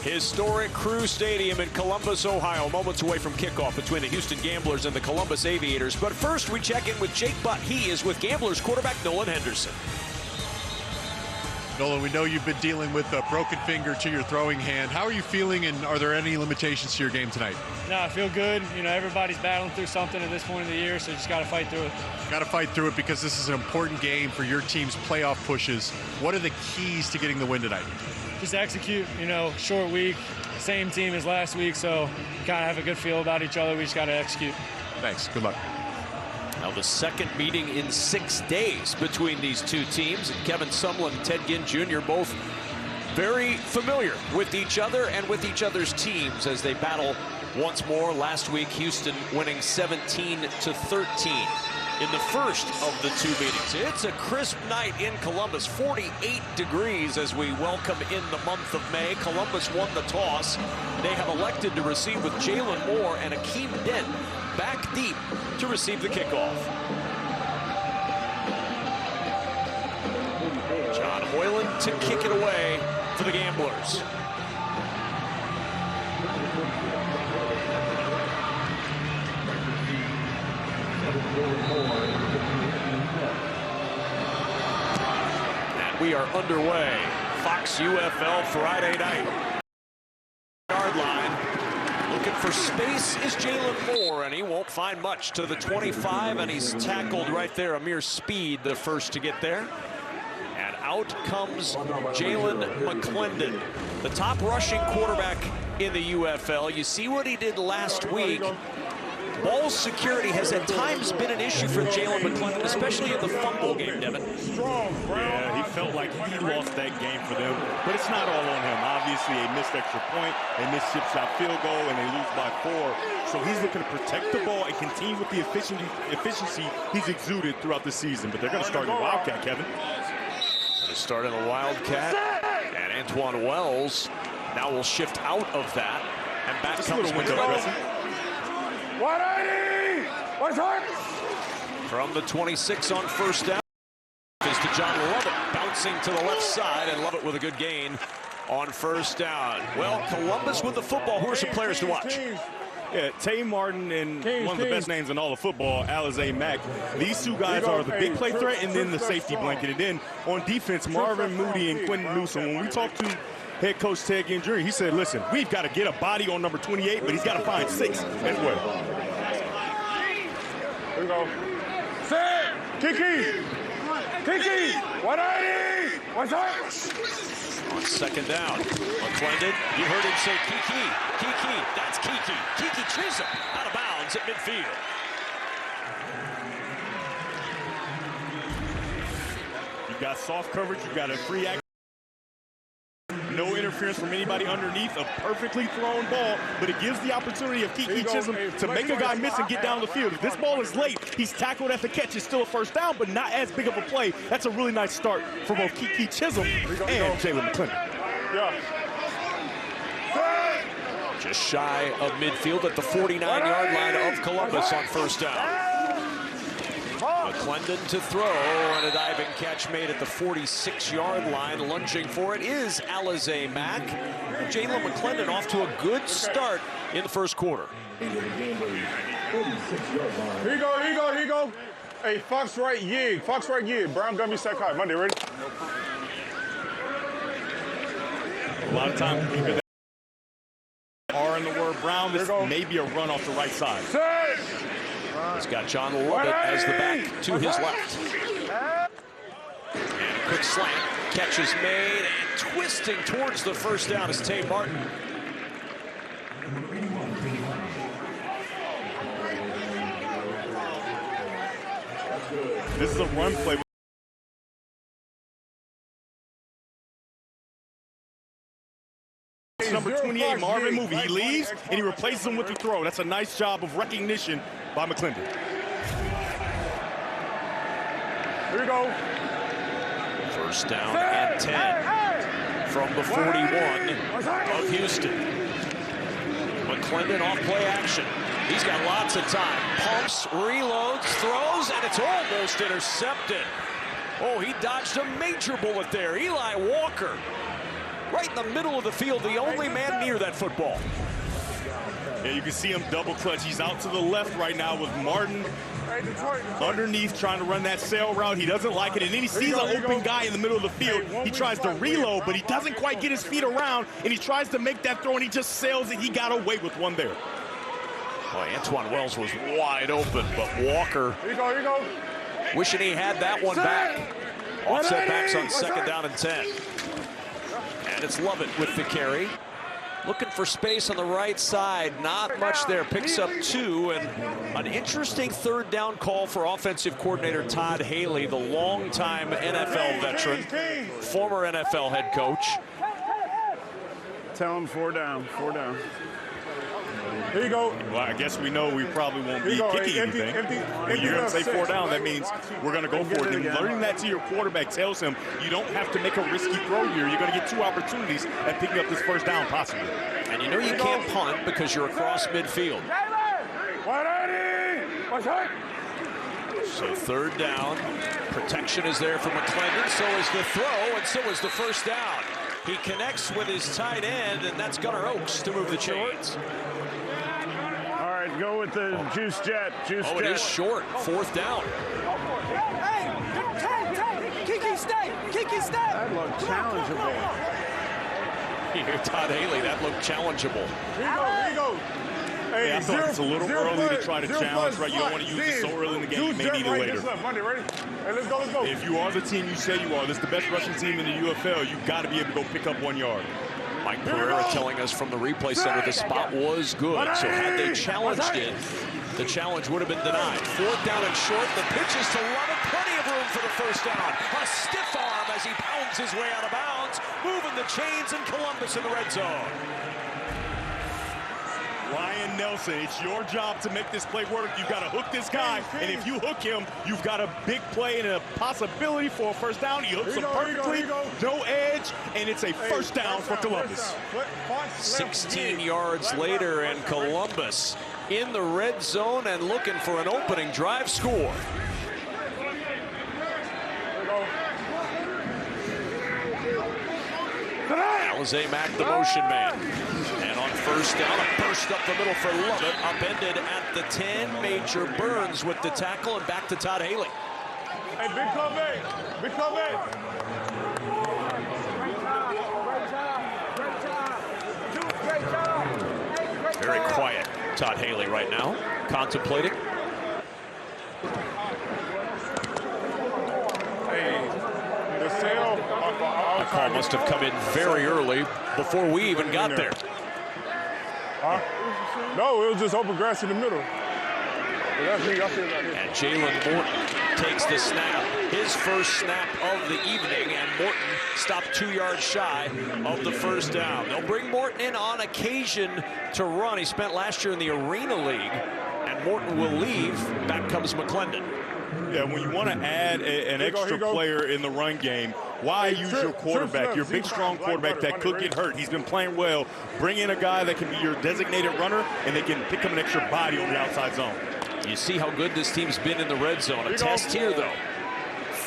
Historic Crew Stadium in Columbus, Ohio. Moments away from kickoff between the Houston Gamblers and the Columbus Aviators. But first, we check in with Jake Butt. He is with Gamblers quarterback Nolan Henderson. Nolan, we know you've been dealing with a broken finger to your throwing hand. How are you feeling, and are there any limitations to your game tonight? No, I feel good. You know, everybody's battling through something at this point of the year, so you just got to fight through it. Got to fight through it because this is an important game for your team's playoff pushes. What are the keys to getting the win tonight? Just execute, you know, short week, same team as last week, so kind of have a good feel about each other. We just got to execute. Thanks. Good luck. Now the second meeting in 6 days between these two teams. And Kevin Sumlin and Ted Ginn Jr. both very familiar with each other and with each other's teams as they battle once more. Last week, Houston winning 17-13 in the first of the two meetings. It's a crisp night in Columbus, 48 degrees as we welcome in the month of May. Columbus won the toss. They have elected to receive with Jalen Moore and Akeem Dent back deep to receive the kickoff. John Hoyland to kick it away for the Gamblers. And we are underway. Fox UFL Friday night. Yard line. Looking for space is Jalen Moore, and he won't find much to the 25, and he's tackled right there. A mere speed, the first to get there. And out comes Jalen McClendon, the top rushing quarterback in the UFL. You see what he did last week. Ball security has at times been an issue for Jalen McClendon, especially in the fumble game, Devin. Yeah, he felt like he lost that game for them, but it's not all on him. Obviously, a missed extra point, a missed chip shot field goal, and they lose by 4. So he's looking to protect the ball and continue with the efficiency he's exuded throughout the season. But they're going to start in the Wildcat, Kevin. They're starting the Wildcat, and Antoine Wells now will shift out of that, and back comes McClendon. 180! What's that? From the 26 on first down is to John Lovett, bouncing to the left side, and Lovett with a good gain on first down. Well, Columbus with the football. Who are some players to watch? Yeah, Tay Martin and one of the best names in all of football, Alize Mack. These two guys are the big play threat and then the safety blanket. And then on defense, Marvin Moody and Quentin Newsom. When we talked to head coach Ted Ginn Jr., he said, listen, we've got to get a body on number 28, but he's got to find 6 as well. Here we go. Set! Kiki! Kiki! 180! What's that? On second down, McClendon, you heard him say Kiki, Kiki, that's Kiki. Kiki Chisholm out of bounds at midfield. You've got soft coverage, you've got a free action. No interference from anybody underneath, a perfectly thrown ball, but it gives the opportunity of Kiki Chisholm to make a guy miss and get down the field. If this ball is late, he's tackled at the catch. It's still a first down, but not as big of a play. That's a really nice start for both Kiki Chisholm and Jalen McClendon. Yeah. Just shy of midfield at the 49-yard line of Columbus on first down. McClendon to throw, and a diving catch made at the 46-yard line. Lunging for it is Alize Mack. Jalen McClendon off to a good start in the first quarter. Here you go, here you go, here you go. Hey, Fox right yig, Fox right yig. Brown gummy sack high. Monday, ready? A lot of times people that are in the word Brown. This may be a run off the right side. Set! He's got John Lovett as the back to his left. And a quick slant. Catch is made, and twisting towards the first down is Tay Martin. This is a run play. Number 28, Marvin Movie. He leaves, and he replaces him with the throw. That's a nice job of recognition by McClendon. Here we go. First down and 10 from the 41 of Houston. McClendon off play action. He's got lots of time. Pumps, reloads, throws, and it's almost intercepted. Oh, he dodged a major bullet there. Eli Walker right in the middle of the field, the only man near that football. Yeah, you can see him double clutch. He's out to the left right now with Martin underneath trying to run that sail route. He doesn't like it, and then he sees an open guy in the middle of the field. He tries to reload, but he doesn't quite get his feet around, and he tries to make that throw, and he just sails it. He got away with one there. Boy, Antoine Wells was wide open, but Walker wishing he had that one back. Offset backs on 2nd down and 10. And it's Lovett with the carry. Looking for space on the right side. Not much there. Picks up 2. And an interesting 3rd down call for offensive coordinator Todd Haley, the longtime NFL veteran, former NFL head coach. Tell him 4 down, 4 down. Here you go. Well, I guess we know we probably won't be kicking anything. When you're going to say 4 down, that means we're going to go for it. And learning that to your quarterback tells him you don't have to make a risky throw here. You're going to get 2 opportunities at picking up this 1st down possibly. And you know you can't punt because you're across midfield. So 3rd down. Protection is there for McClendon. So is the throw, and so is the 1st down. He connects with his tight end, and that's Gunnar Oaks to move the chains. All right, go with the juice jet. It is short. 4th down. Hey, Kiki, stay. Kiki, stay. That looked challengeable. You hear Todd Haley, that looked challengeable. Here you go. Hey, I thought it's a little early to try to challenge, right? You don't want to use it so early in the game. You may need it later. Monday, ready? Hey, let's go. If you are the team you say you are, this is the best rushing team in the UFL, you've got to be able to go pick up 1 yard. Mike Pereira telling us from the replay center the spot was good. So had they challenged it, the challenge would have been denied. 4th down and short. The pitch is to Lovett. Plenty of room for the 1st down. A stiff arm as he pounds his way out of bounds. Moving the chains, and Columbus in the red zone. Ryan Nelson, it's your job to make this play work. You've got to hook this guy, and if you hook him, you've got a big play and a possibility for a 1st down. He hooks him perfectly, no edge, and it's a 1st down for Columbus. 16 yards later, and Columbus in the red zone and looking for an opening drive score. Alizé Mack, the motion man. And on 1st down, a burst up the middle for Lovett. Upended at the 10. Major Burns with the tackle, and back to Todd Haley. Hey, big club A. Big club A. Very quiet, Todd Haley right now, contemplating. The call must have come in very early before we even got there. No, it was just open grass in the middle. And Jalen Morton takes the snap, his 1st snap of the evening, and Morton stopped 2 yards shy of the 1st down. They'll bring Morton in on occasion to run. He spent last year in the Arena League, and Morton will leave. Back comes McClendon. Yeah, when you want to add an extra player in the run game, why use your quarterback, your big, strong quarterback that could get hurt? He's been playing well. Bring in a guy that can be your designated runner, and they can pick up an extra body on the outside zone. You see how good this team's been in the red zone. A test here, though.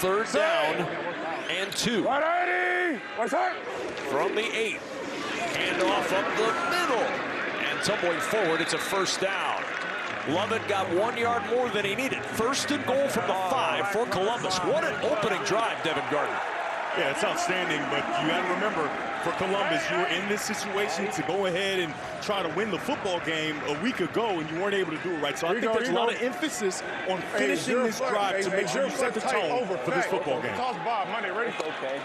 3rd down and 2. From the 8. Handoff up the middle. And tumbling forward, it's a 1st down. Lovett got 1 yard more than he needed. 1st and goal from the 5 for Columbus. What an opening drive, Devin Gardner. Yeah, it's outstanding, but you got to remember, for Columbus, you were in this situation to go ahead and try to win the football game a week ago, and you weren't able to do it right. So I think there's a lot of emphasis on finishing this drive to make sure you set the tone for this football game. Toss Bob, Monday, ready? Okay.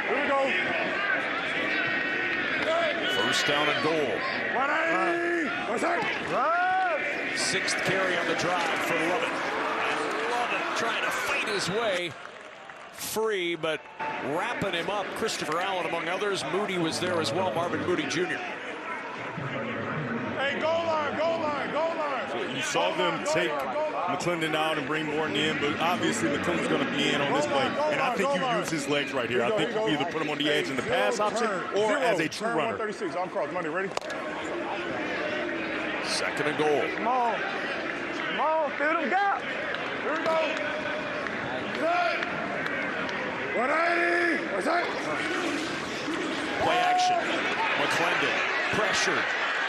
Here we go. 1st down and goal. 6th carry on the drive for Lovett. And Lovett trying to fight his way free, but wrapping him up. Christopher Allen, among others. Moody was there as well, Marvin Moody Jr. Hey, goal line. So you saw them take McClendon out and bring Morton in, but obviously McClendon's going to be in on this play. And I think you use his legs right here. I think you either put him on the edge in the pass option or as a true runner. 136 on cross. Monday, ready? 2nd and goal. Come on, fill them gap. Here we go. Play action. McClendon pressured,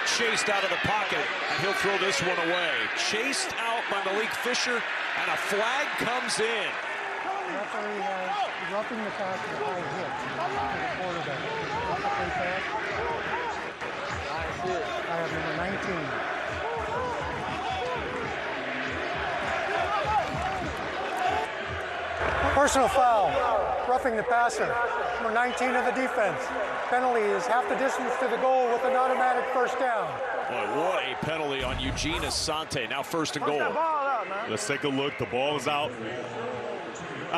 chased out of the pocket, and he'll throw this one away. Chased out by Malik Fisher, and a flag comes in. Referee has roughing the pass with a high hit to the quarterback. That's a play pass. I have number 19. Personal foul, roughing the passer. Number 19 of the defense. Penalty is half the distance to the goal with an automatic first down. Boy, what a penalty on Eugene Asante. Now first and goal. Let's take a look. The ball is out.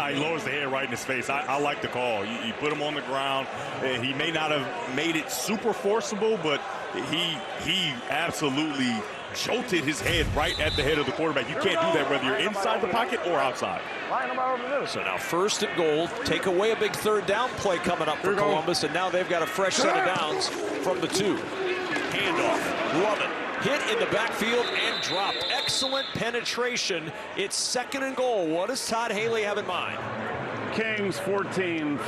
He lowers the head right in his face. I like the call. You put him on the ground. He may not have made it super forcible, but he absolutely jolted his head right at the head of the quarterback. You can't do that whether you're inside the pocket or outside. So now first and goal. Take away a big third down play coming up for Columbus, and now they've got a fresh set of downs from the 2. Handoff. Love it. Hit in the backfield and dropped. Excellent penetration. It's second and goal. What does Todd Haley have in mind? Kings 14.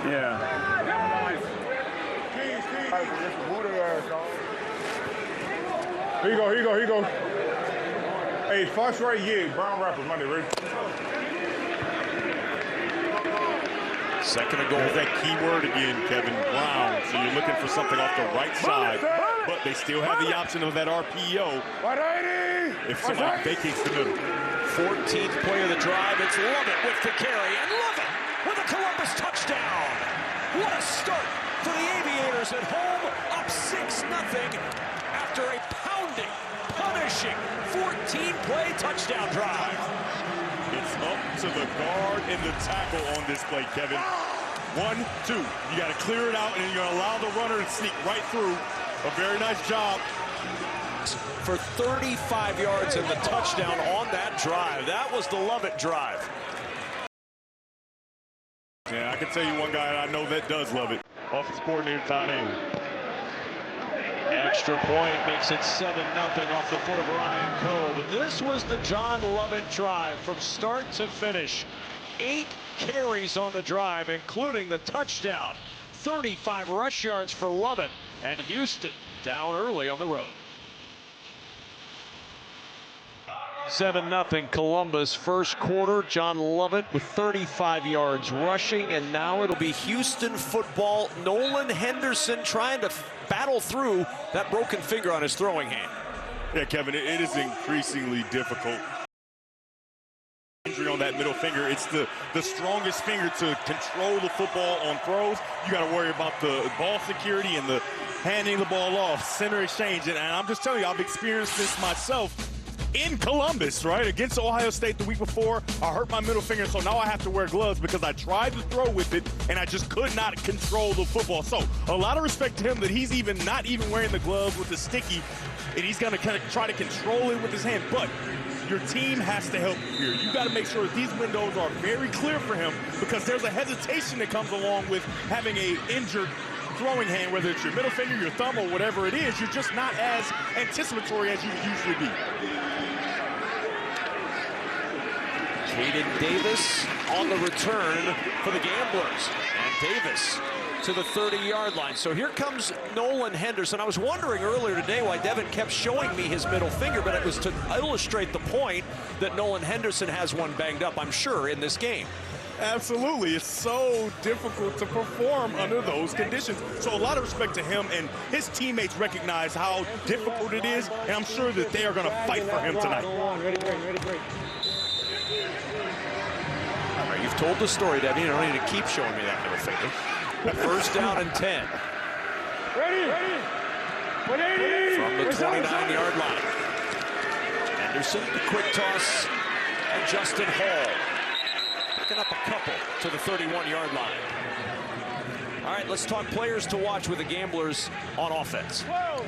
Yeah. Here you go. Hey, Fox right here. Brown rapper, Monday, ready? Second and goal. There's that key word again, Kevin, Brown. So you're looking for something off the right side, but they still have the option of that RPO if somebody vacates the middle. 14th play of the drive. It's Lovett with the carry, and Lovett with a Columbus touchdown. What a start for the Aviators at home, up 6-0 after a pounding, punishing 14-play touchdown drive. It's up to the guard and the tackle on this play, Kevin. 1, 2. You got to clear it out, and you're going to allow the runner to sneak right through. A very nice job. For 35 yards and the touchdown on that drive. That was the Lovett drive. Yeah, I can tell you one guy I know that does love it. Offensive coordinator Todd Haley. Extra point makes it 7-0 off the foot of Ryan Coe. This was the John Lovett drive from start to finish. 8 carries on the drive, including the touchdown. 35 rush yards for Lovett, and Houston down early on the road. 7-0 Columbus first quarter. John Lovett with 35 yards rushing, and now it'll be Houston football. Nolan Henderson trying to battle through that broken finger on his throwing hand. Yeah, Kevin, it is increasingly difficult. Injury on that middle finger. It's the strongest finger to control the football on throws. You got to worry about the ball security and the handing the ball off, center exchange. And I'm just telling you, I've experienced this myself in Columbus, right? Against Ohio State the week before, I hurt my middle finger, so now I have to wear gloves because I tried to throw with it, and I just could not control the football. So a lot of respect to him that he's not even wearing the gloves with the sticky, and he's going to kind of try to control it with his hand. But your team has to help you here. You got to make sure that these windows are very clear for him, because there's a hesitation that comes along with having a injured throwing hand, whether it's your middle finger, your thumb, or whatever it is. You're just not as anticipatory as you usually be. Caden Davis on the return for the Gamblers. And Davis to the 30-yard line. So here comes Nolan Henderson. I was wondering earlier today why Devin kept showing me his middle finger, but it was to illustrate the point that Nolan Henderson has one banged up, I'm sure, in this game. Absolutely. It's so difficult to perform under those conditions. So a lot of respect to him, and his teammates recognize how difficult it is, and I'm sure that they are going to fight for him tonight. All right, you've told the story, Devin. You don't need to keep showing me that middle finger. First down and 10. From the 29-yard line. Henderson, the quick toss, and Justin Hall picking up a couple to the 31-yard line. All right, let's talk players to watch with the Gamblers on offense.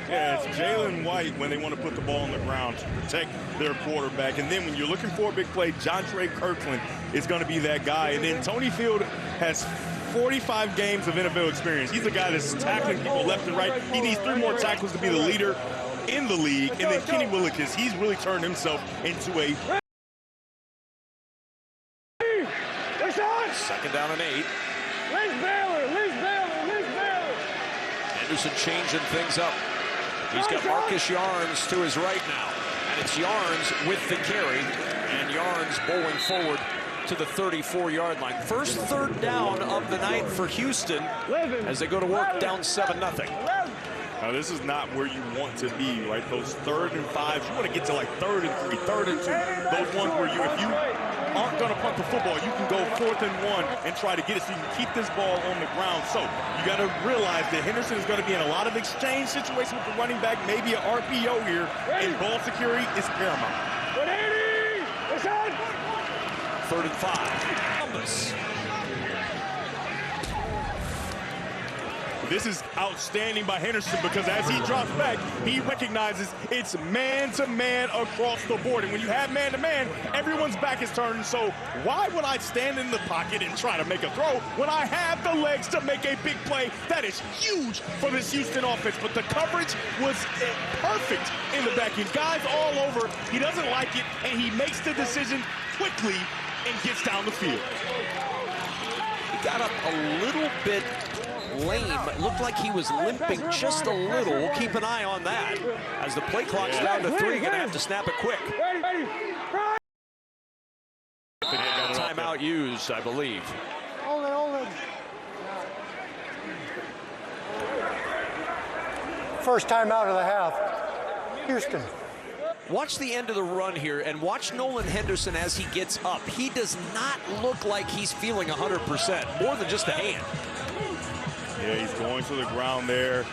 Yeah, it's Jalen White when they want to put the ball on the ground to protect their quarterback. And then when you're looking for a big play, Jontre Kirkland is going to be that guy. And then Tony Field has 45 games of NFL experience. He's a guy that's tackling people left and right. He needs 3 more tackles to be the leader in the league. And then Kenny Willekes, he's really turned himself into a... Second down and 8. Henderson changing things up. He's got Marcus Yarns to his right now. And it's Yarns with the carry. And Yarns bowling forward to the 34-yard line. First third down of the night for Houston as they go to work down 7-0. Now, this is not where you want to be, right? Those 3rd and 5s, you want to get to like 3rd and 3, 3rd and 2. Those ones where if you aren't going to punt the football, you can go 4th and 1 and try to get it so you can keep this ball on the ground. So you got to realize that Henderson is going to be in a lot of exchange situations with the running back, maybe an RPO here, and ball security is paramount. 3rd and 5. Columbus. This is outstanding by Henderson because as he drops back, he recognizes it's man-to-man across the board. And when you have man-to-man, everyone's back is turned. So why would I stand in the pocket and try to make a throw when I have the legs to make a big play? That is huge for this Houston offense. But the coverage was perfect in the back end. Guys all over. He doesn't like it, and he makes the decision quickly and gets down the field. He got up a little bit lame. It looked like he was limping just a little. We'll keep an eye on that. As the play clock's down to 3, gonna have to snap it quick. Timeout used, I believe. Hold it. First timeout of the half. Houston. Watch the end of the run here and watch Nolan Henderson as he gets up. He does not look like he's feeling 100%, more than just a hand. Yeah, he's going to the ground there.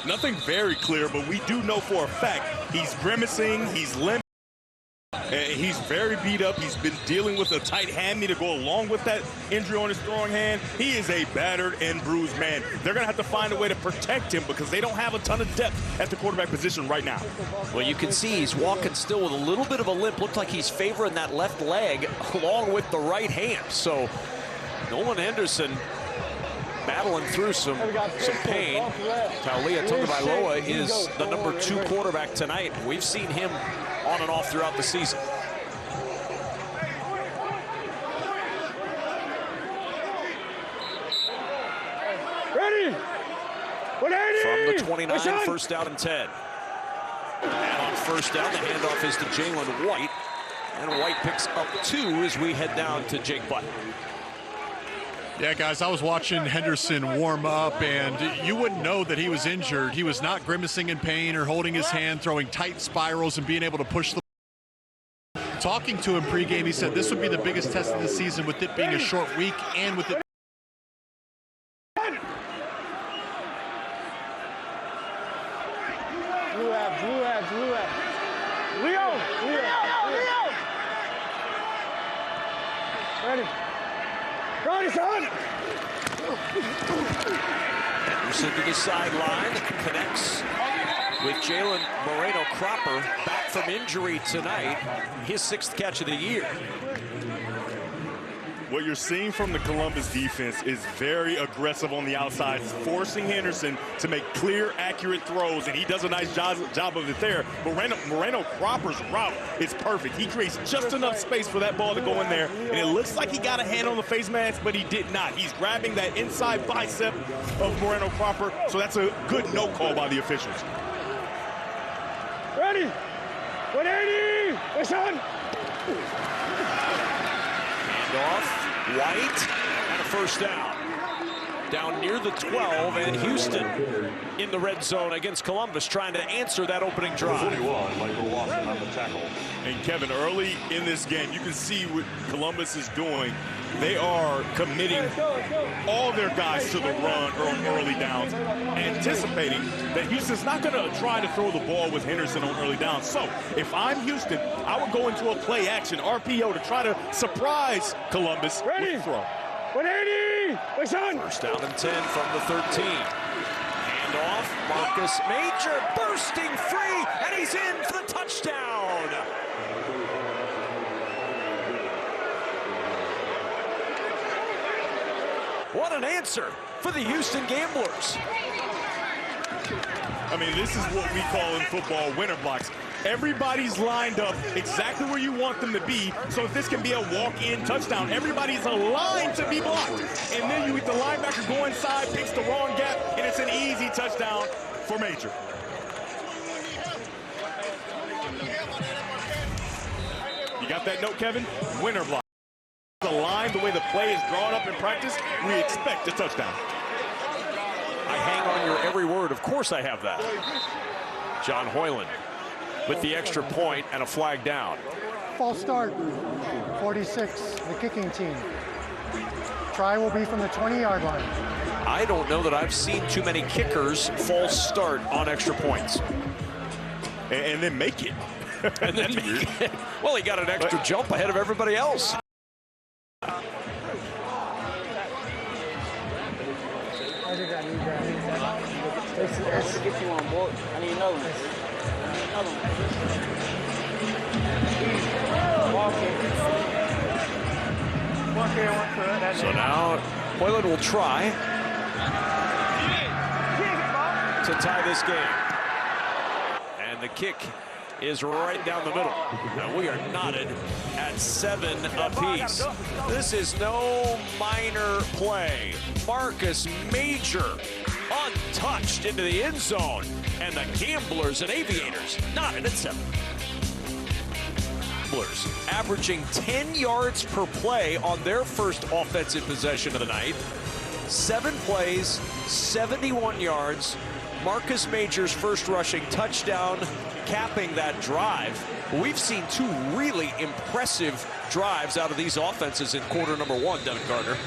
Nothing very clear, but we do know for a fact he's grimacing, he's limping. He's very beat up. He's been dealing with a tight hammy to go along with that injury on his throwing hand. He is a battered and bruised man. They're going to have to find a way to protect him because they don't have a ton of depth at the quarterback position right now. Well, you can see he's walking still with a little bit of a limp. Looked like he's favoring that left leg along with the right hand. So Nolan Henderson battling through some pain. Taulia Tagovailoa is the number 2 quarterback tonight. We've seen him on and off throughout the season. Ready? From the 29, first down and 10. And on first down, the handoff is to Jalen White. And White picks up 2 as we head down to Jake Butt. Yeah, guys, I was watching Henderson warm up, and you wouldn't know that he was injured. He was not grimacing in pain or holding his hand, throwing tight spirals and being able to push the... Talking to him pregame, he said this would be the biggest test of the season with it being a short week and with it... Blue abs. Leo. Ready, son. Henderson to the sideline, connects with Jalen Moreno-Cropper, back from injury tonight, his 6th catch of the year. What you're seeing from the Columbus defense is very aggressive on the outside, forcing Henderson to make clear, accurate throws, and he does a nice job of it there. Moreno-Cropper's route is perfect. He creates just enough space for that ball to go in there, and it looks like he got a hand on the face mask, but he did not. He's grabbing that inside bicep of Moreno-Cropper, so that's a good no call by the officials. Ready? 180. Listen. Off, White, and a first down. Down near the 12, and Houston in the red zone against Columbus, trying to answer that opening drive. 41, Michael Lawson on the tackle. And Kevin, early in this game, you can see what Columbus is doing. They are committing all their guys to the run on early downs, anticipating that Houston's not going to try to throw the ball with Henderson on early downs. So if I'm Houston, I would go into a play action RPO to try to surprise Columbus with the throw. 180. Listen. First down and 10 from the 13. Handoff, Marcus Major bursting free, and he's in for the touchdown. What an answer for the Houston Gamblers. I mean, this is what we call in football winter blocks. Everybody's lined up exactly where you want them to be, so if this can be a walk-in touchdown, everybody's aligned to be blocked. And then the linebacker go inside, picks the wrong gap, and it's an easy touchdown for Major. You got that note, Kevin? Winter block. The line, the way the play is drawn up in practice, we expect a touchdown. I hang on your every word. Of course I have that. John Hoyland with the extra point and a flag down. False start, 46, the kicking team. Try will be from the 20-yard line. I don't know that I've seen too many kickers false start on extra points. And then make it. And then make it. Well, he got an extra jump ahead of everybody else. Let's get you on board. I need another one. So now Hoyland will try to tie this game. And the kick is right down the middle. Now we are knotted at 7 apiece. This is no minor play. Marcus Major untouched into the end zone, and the Gamblers and Aviators knotted at 7. Gamblers averaging 10 yards per play on their first offensive possession of the night. 7 plays, 71 yards. Marcus Major's first rushing touchdown, capping that drive. We've seen 2 really impressive drives out of these offenses in quarter number 1, Devin Gardner.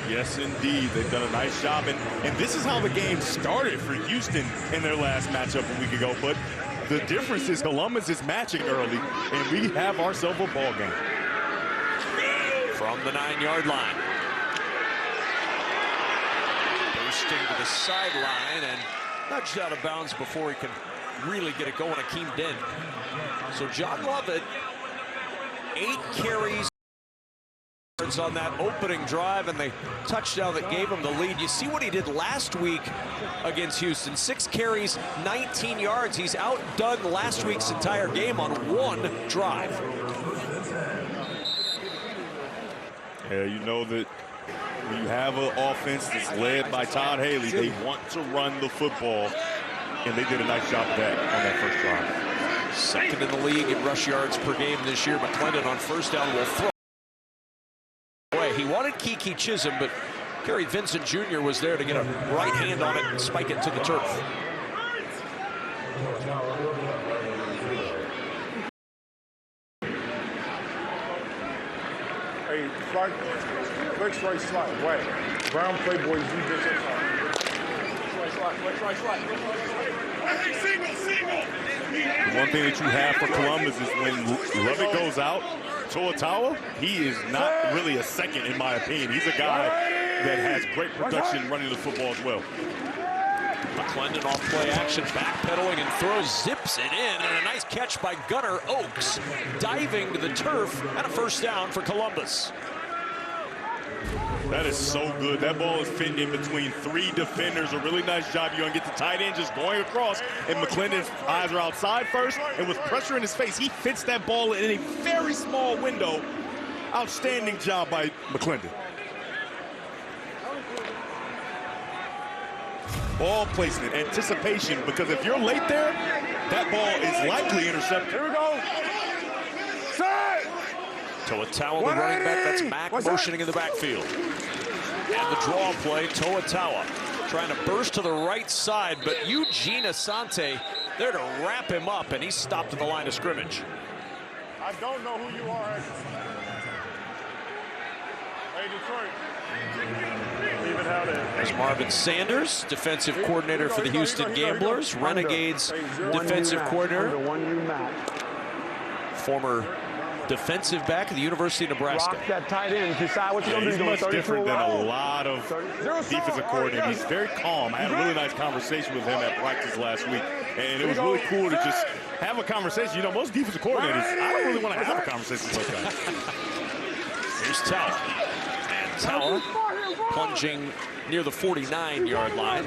Yes, indeed. They've done a nice job. And this is how the game started for Houston in their last matchup a week ago. But the difference is Columbus is matching early, and we have ourselves a ball game. From the 9-yard line. Bursting to the sideline and nudged out of bounds before he can really get it going. Akeem Dent. So John Lovett, 8 carries on that opening drive, and the touchdown that gave him the lead. You see what he did last week against Houston. 6 carries, 19 yards. He's outdone last week's entire game on 1 drive. Yeah, you know that when you have an offense that's led by Todd Haley, they want to run the football, and they did a nice job of that on that first drive. Second in the league in rush yards per game this year. McClendon on first down will throw. He wanted Kiki Chisholm, but Kerry Vincent Jr. was there to get a right hand on it and spike it to the turf. Hey, slide, flex right slide, right. Brown Playboys, you just The one thing that you have for Columbus is when Lovett goes out, Toatawa, he is not really a second in my opinion. He's a guy that has great production running the football as well. McClendon off play action, backpedaling and throws, zips it in, and a nice catch by Gunnar Oaks, diving to the turf, and a first down for Columbus. That is so good. That ball is fitting in between 3 defenders. A really nice job. You're going to get the tight end just going across, and McClendon's eyes are outside first, and with pressure in his face, he fits that ball in a very small window. Outstanding job by McClendon. Ball placement, anticipation, because if you're late there, that ball is likely intercepted. Here we go. Set. Toatawa, the running back, that's Mack motioning in the backfield. And the draw play, Toatawa trying to burst to the right side, but Eugene Asante there to wrap him up, and he's stopped at the line of scrimmage. I don't know who you are. Hey, Detroit. Leave it how it is. There's Marvin Sanders, defensive coordinator for the Houston Gamblers, Renegades defensive coordinator, former defensive back at the University of Nebraska. Rock that tight end. Decide what you're going to do. He's much different than a lot of defensive coordinators. He's very calm. I had a really nice conversation with him at practice last week, and it was really cool to just have a conversation. You know, most defensive coordinators, I don't really want to have a conversation like that. Here's Tower. And Tower plunging near the 49-yard line.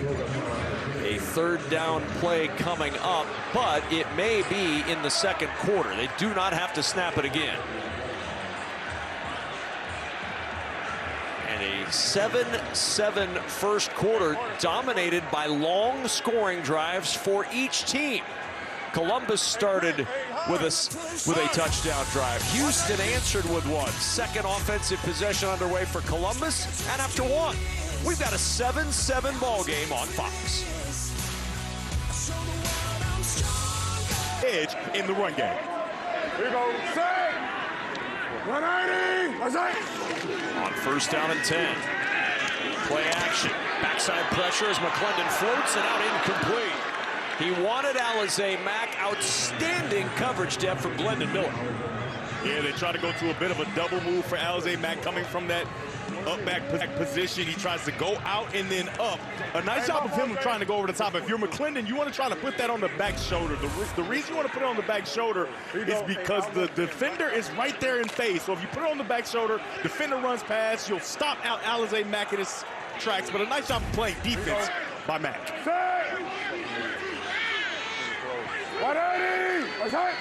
A third down play coming up, but it may be in the second quarter. They do not have to snap it again. And a 7-7 first quarter dominated by long scoring drives for each team. Columbus started with a touchdown drive. Houston answered with one. Second offensive possession underway for Columbus, and after one, we've got a 7-7 ball game on Fox. Edge in the run game. Here you go. Set. 180. What's that? On first down and 10. Play action. Backside pressure as McClendon floats it out incomplete. He wanted Alizé Mack. Outstanding coverage depth from Glendon Miller. Yeah, they try to go to a bit of a double move for Alizé Mack coming from that up back position. He tries to go out and then up. A nice job of him trying to go over the top. If you're McClendon, you want to try to put that on the back shoulder. The reason you want to put it on the back shoulder is because the defender is right there in phase. So if you put it on the back shoulder, defender runs past, you'll stop out Alizé Mack in his tracks. But a nice job of playing defense by Mack. 180. What's that?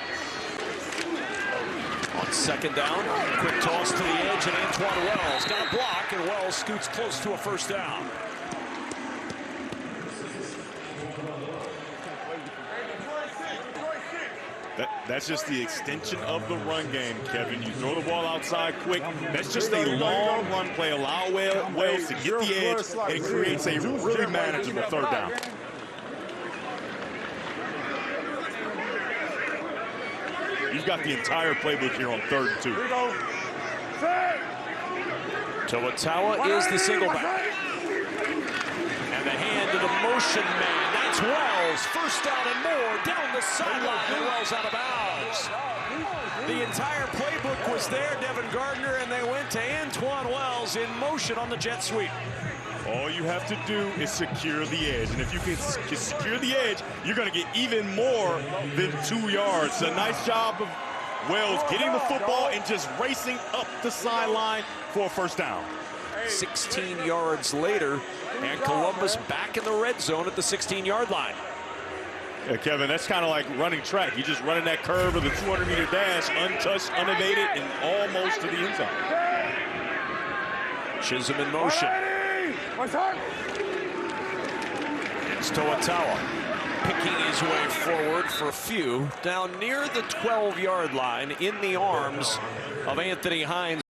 On second down, quick toss to the edge, and Antoine Wells got a block, and Wells scoots close to a first down. That's just the extension of the run game, Kevin. You throw the ball outside quick. That's just a long run play. Allow Wells to get the edge, and it creates a really manageable third down. You've got the entire playbook here on 3rd and 2. Here we go. Toa is the single back. And the hand to the motion man. That's Wells. First down and more. Down the sideline. And Wells out of bounds. The entire playbook was there, Devin Gardner, and they went to Antoine Wells in motion on the jet sweep. All you have to do is secure the edge. And if you can secure the edge, you're going to get even more than 2 yards. A nice job of Wells getting the football and just racing up the sideline for a first down. 16 yards later, and Columbus back in the red zone at the 16-yard line. Yeah, Kevin, that's kind of like running track. You're just running that curve of the 200-meter dash, untouched, unevaded, and almost to the end zone. Chisholm in motion. What's that? It's Toa picking his way forward for a few, down near the 12-yard line in the arms of Anthony Hines.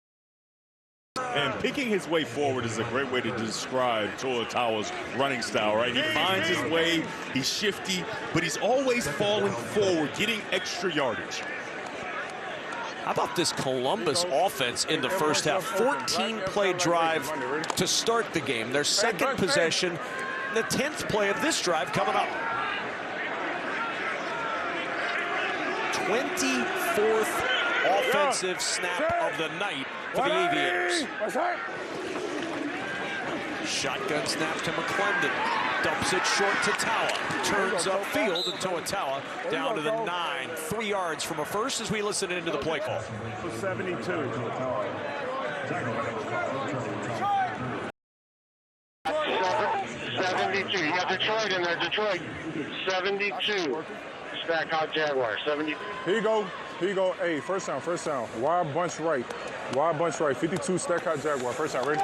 And picking his way forward is a great way to describe Toa's running style, right? He finds his way, he's shifty, but he's always falling forward, getting extra yardage. How about this Columbus offense in the first half? 14-play drive to start the game. Their second possession, the 10th play of this drive coming up. 24th offensive snap of the night for the Aviators. Shotgun snap to McClendon. Dumps it short to Toa. Turns upfield, and Toa down to the 9. 3 yards from a first as we listen into the play call. 72. 72. You got Detroit in there. Detroit. 72. Stack out Jaguar. 70. Here you go. Here you go. Hey, first down. Wide bunch right. 52, stack out Jaguar. First down, ready?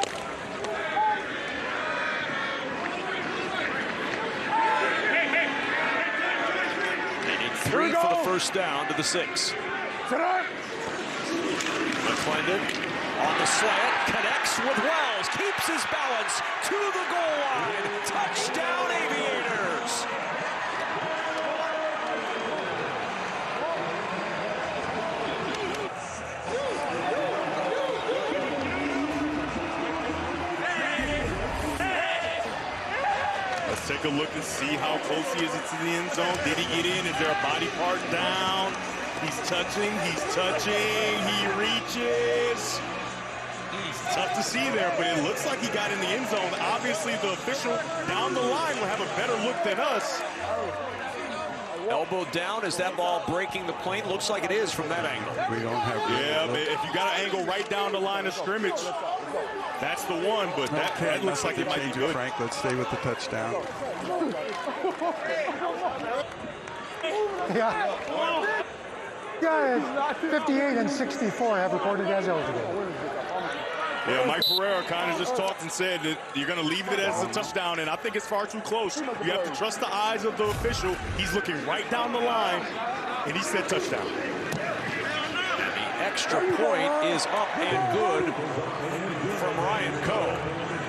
They need 3 for the first down to the 6. McClendon on the slant, connects with Wells, keeps his balance to the goal line. Touchdown, Aviators. Let's take a look and see how close he is to the end zone. Did he get in? Is there a body part down? He's touching, he reaches. It's tough to see there, but it looks like he got in the end zone. Obviously, the official down the line will have a better look than us. Elbow down. Is that ball breaking the plane? Looks like it is from that angle. We don't have. Yeah, but if you got an angle right down the line of scrimmage, that's the one. But that looks like it might be good. Frank, let's stay with the touchdown. Yeah. Guys, 58 and 64 have reported as eligible. Yeah, Mike Pereira kind of just talked and said that you're going to leave it as a touchdown, and I think it's far too close. You have to trust the eyes of the official. He's looking right down the line, and he said touchdown. And the extra point is up and good from Ryan Coe.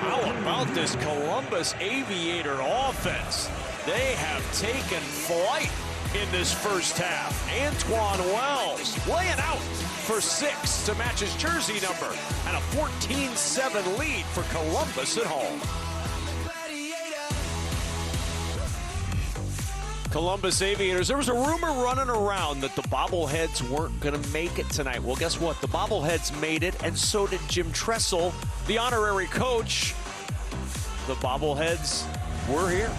How about this Columbus Aviator offense? They have taken flight in this first half. Antoine Wells laying out for 6 to match his jersey number, and a 14-7 lead for Columbus at home. Columbus Aviators, there was a rumor running around that the bobbleheads weren't going to make it tonight. Well, guess what? The bobbleheads made it, and so did Jim Tressel, the honorary coach. The bobbleheads were here.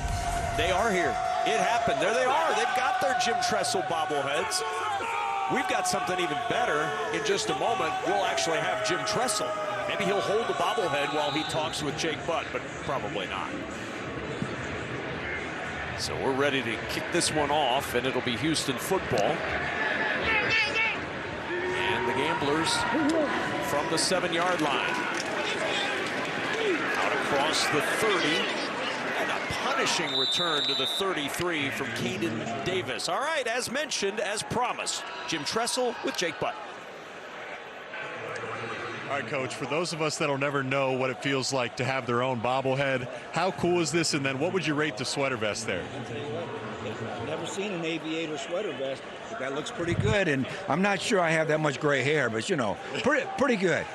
They are here. It happened. There they are. They've got their Jim Tressel bobbleheads. We've got something even better. In just a moment, we'll actually have Jim Tressel. Maybe he'll hold the bobblehead while he talks with Jake Butt, but probably not. So we're ready to kick this one off, and it'll be Houston football. And the Gamblers from the 7-yard line. Out across the 30. And a punishing return to the 33 from Caden Davis. All right, as mentioned, as promised, Jim Tressel with Jake Butt. All right, Coach, for those of us that'll never know what it feels like to have their own bobblehead, how cool is this? And then what would you rate the sweater vest there? I've never seen an Aviator sweater vest, but that looks pretty good. And I'm not sure I have that much gray hair, but, you know, pretty good.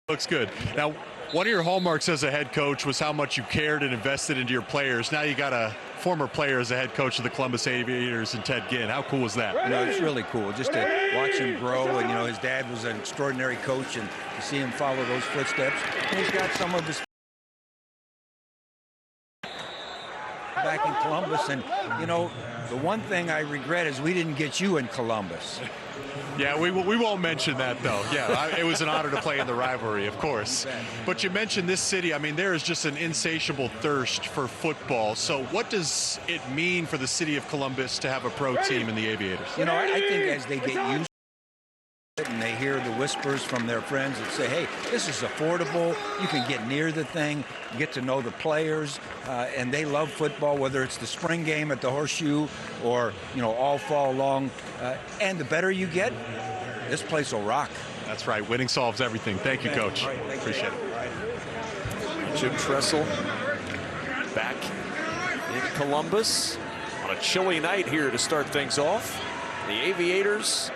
Looks good. Now, one of your hallmarks as a head coach was how much you cared and invested into your players. Now you got a former player as a head coach of the Columbus Aviators and Ted Ginn. How cool was that? You know, it's really cool just to watch him grow. And, you know, his dad was an extraordinary coach, and to see him follow those footsteps. And he's got some of his back in Columbus. And, you know, the one thing I regret is we didn't get you in Columbus. Yeah, we won't mention that, though. Yeah, it was an honor to play in the rivalry, of course. But you mentioned this city. I mean, there is just an insatiable thirst for football. So what does it mean for the city of Columbus to have a pro team in the Aviators? You know, I think as they get used to it and they hear the whispers from their friends that say, hey, this is affordable, you can get near the thing, get to know the players, and they love football, whether it's the spring game at the Horseshoe or, you know, all fall long. And the better you get, this place will rock. That's right. Winning solves everything. Thank you, Coach. Right, appreciate it. Jim Tressel back in Columbus on a chilly night here to start things off. The Aviators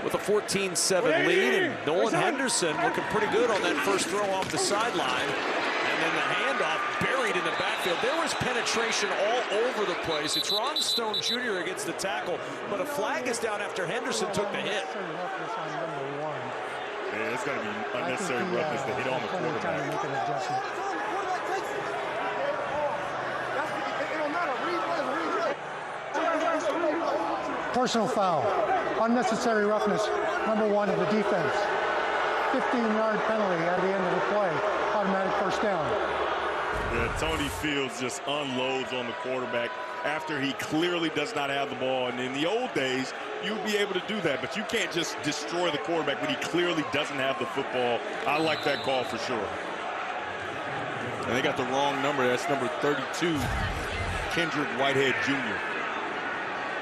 with a 14-7 lead, and Nolan Henderson looking pretty good on that first throw off the sideline. And then the handoff buried in the backfield. There was penetration all over the place. It's Ron Stone Jr. against the tackle, but a flag is down after Henderson took the hit. Yeah, it's going to be unnecessary roughness to hit on the quarterback. Personal foul, unnecessary roughness, number 1 of the defense. 15-yard penalty at the end of the play, automatic first down. Yeah, Tony Fields just unloads on the quarterback after he clearly does not have the ball. And in the old days, you'd be able to do that, but you can't just destroy the quarterback when he clearly doesn't have the football. I like that call for sure. And they got the wrong number. That's number 32, Kendrick Whitehead Jr.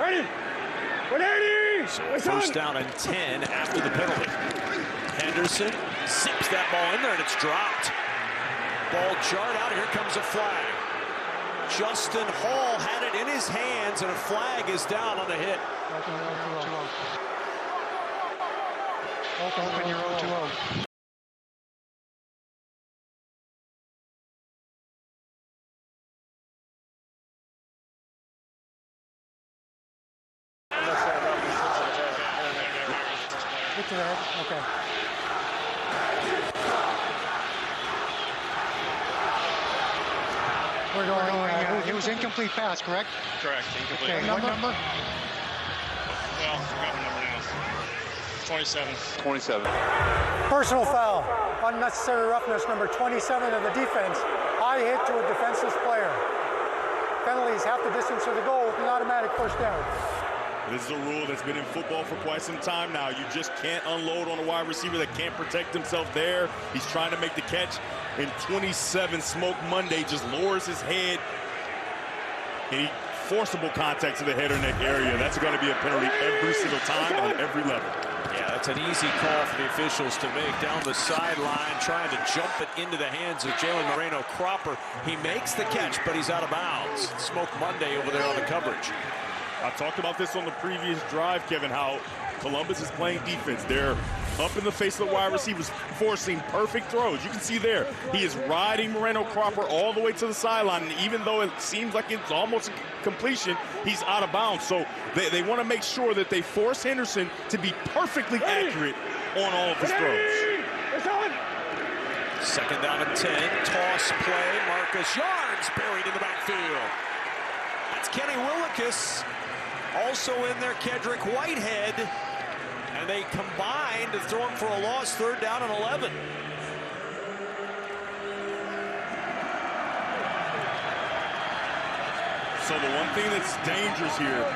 Ready? 180! So first down and 10 after the penalty. Henderson zips that ball in there, and it's dropped. Ball jarred out. Here comes a flag. Justin Hall had it in his hands, and a flag is down on the hit. Open your 0-2-0. Get to that. Okay. We're going. It was incomplete pass, correct? Correct, incomplete. Okay, what number? Well, I forgot the number now. 27. 27. Personal foul. Unnecessary roughness, number 27 of the defense. High hit to a defenseless player. Penalties half the distance of the goal with an automatic first down. This is a rule that's been in football for quite some time now. You just can't unload on a wide receiver that can't protect himself there. He's trying to make the catch. And 27, Smoke Monday just lowers his head. And forcible contact to the head or neck area. That's going to be a penalty every single time on every level. Yeah, that's an easy call for the officials to make down the sideline, trying to jump it into the hands of Jalen Moreno-Cropper. He makes the catch, but he's out of bounds. Smoke Monday over there on the coverage. I talked about this on the previous drive, Kevin, how Columbus is playing defense. They're up in the face of the wide receivers, forcing perfect throws. You can see there, he is riding Moreno-Cropper all the way to the sideline, and even though it seems like it's almost completion, he's out of bounds. So they want to make sure that they force Henderson to be perfectly accurate on all of his throws. Second down and 10, toss play, Marcus Yards buried in the backfield. That's Kenny Willekes. Also in there, Kedrick Whitehead. And they combined to throw him for a loss, third down and 11. So the one thing that's dangerous here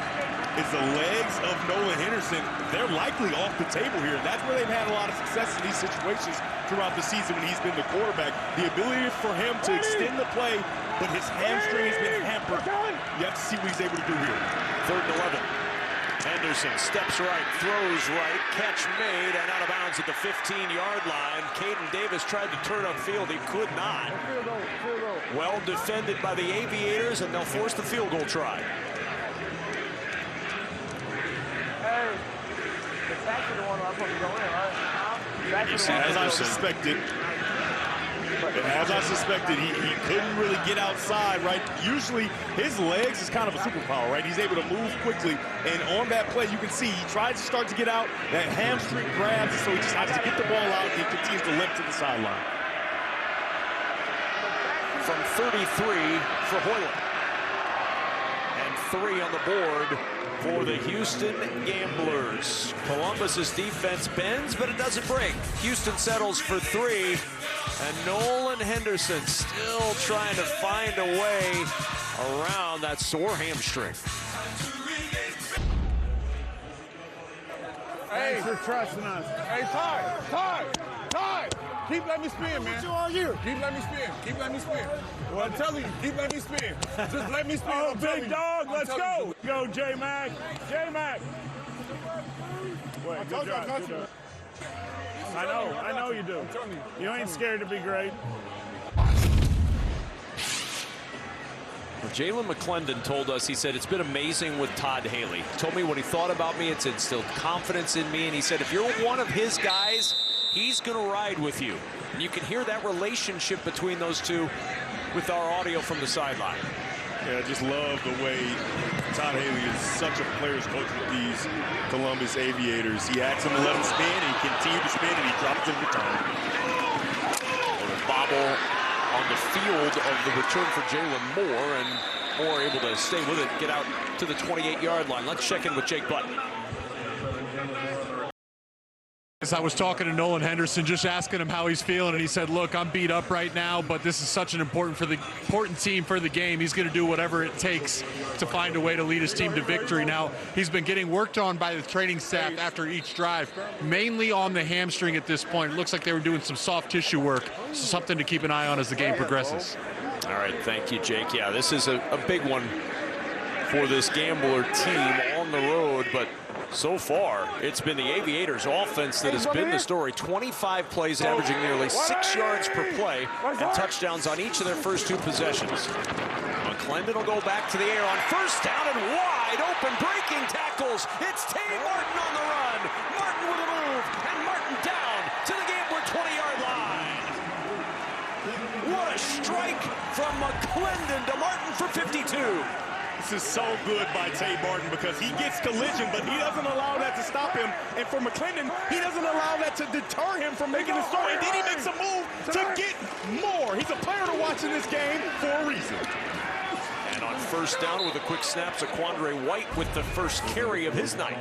is the legs of Nolan Henderson. They're likely off the table here. That's where they've had a lot of success in these situations throughout the season when he's been the quarterback. The ability for him to extend the play, but his hamstring has been hampered. You have to see what he's able to do here. Third and 11. Henderson steps right, throws right, catch made, and out of bounds at the 15-yard line. Caden Davis tried to turn upfield. He could not. Well defended by the Aviators, and they'll force the field goal try. Hey, it's actually the one I'm supposed to go in, right? As I suspected, he couldn't really get outside, right? Usually, his legs is kind of a superpower, right? He's able to move quickly, and on that play, you can see he tries to start to get out. That hamstring grabs, so he just has to get the ball out, and he continues to limp to the sideline. From 33 for Hoyland. And 3 on the board for the Houston Gamblers. Columbus's defense bends, but it doesn't break. Houston settles for 3, and Nolan Henderson still trying to find a way around that sore hamstring. Thanks for trusting us. Hey, Ty, keep letting me spin, man. All year. Keep letting me spin. Keep letting me spin. Well, I'm telling you, keep letting me spin. Just let me spin. Oh, big dog, let's go. Go, J-Mac. J-Mac. Wait, good job. I know you do. You ain't scared to be great. Jalen McClendon told us, he said, it's been amazing with Todd Haley. He told me what he thought about me. It's instilled confidence in me. And he said, if you're one of his guys, he's going to ride with you. And you can hear that relationship between those two with our audio from the sideline. Yeah, I just love the way Todd Haley is such a player's coach with these Columbus Aviators. He asks him to let him spin, and he continues to spin, and he drops in return. Bobble on the field of the return for Jalen Moore, and Moore able to stay with it, get out to the 28-yard line. Let's check in with Jake Button. As I was talking to Nolan Henderson, just asking him how he's feeling, and he said, look, I'm beat up right now, but this is such an important team for the game. He's going to do whatever it takes to find a way to lead his team to victory. Now, he's been getting worked on by the training staff after each drive, mainly on the hamstring at this point. It looks like they were doing some soft tissue work, so something to keep an eye on as the game progresses. All right, thank you, Jake. Yeah, this is a big one for this Gambler team on the road, but so far, it's been the Aviators' offense that has been the story. 25 plays, averaging nearly 6 yards per play, and touchdowns on each of their first 2 possessions. McClendon will go back to the air on first down and wide open, breaking tackles. It's Tay Martin on the run. Martin with a move, and Martin down to the Gambler 20-yard line. What a strike from McClendon to Martin for 52. This is so good by Tay Martin because he gets collision, but he doesn't allow that to stop him. And for McClendon, he doesn't allow that to deter him from making the throw. And then he makes a move to get more. He's a player to watch in this game for a reason. And on first down with a quick snap. Zaquandre White with the first carry of his night.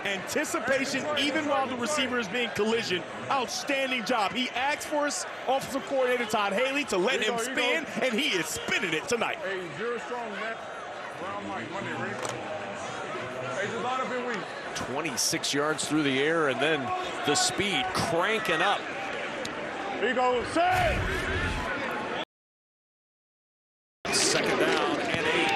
Anticipation, even while the receiver is being collision. Outstanding job. He asked for his offensive coordinator, Todd Haley, to let him spin, and he is spinning it tonight. Hey, zero strong net. Round Mike, Monday, ready? Hey, just line up in week. 26 yards through the air, and then the speed cranking up. Here you go, set! Second down and 8.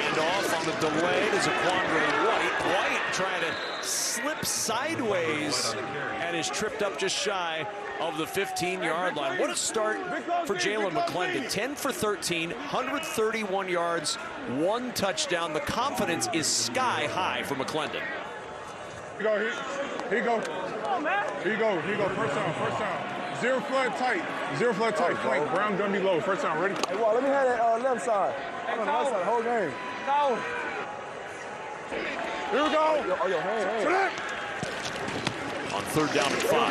And off on the delay to Zaquandre White. White trying to slip sideways and is tripped up just shy of the 15-yard line. What a start for Jalen McClendon. 10 for 13, 131 yards, 1 touchdown. The confidence is sky high for McClendon. Here you go, here you go. Here you go, here you go. First down. Zero flood tight, flank. Brown gonna be low. First down, ready? Hey, well, let me have that left side. I'm on the right side the whole game. Go. Here we go. Hey. On third down and 5. I'll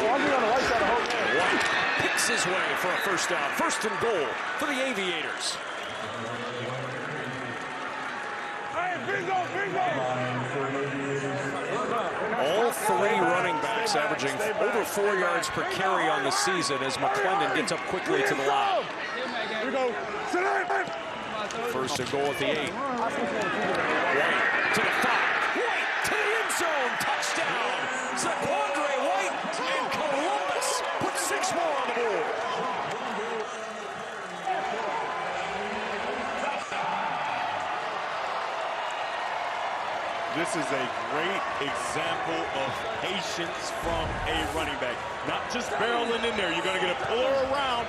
be on the right side the whole game. White picks his way for a first down. First and goal for the Aviators. Hey, bingo. All 3 running backs averaging over 4 yards per carry on the season as McClendon gets up quickly to the line. Here we go. Sit down. First and goal at the 8. White to the 5. White to the end zone. Touchdown. Zaquandre White and Columbus put 6 more on the board. This is a great example of patience from a running back. Not just barreling in there. You're going to get a puller around,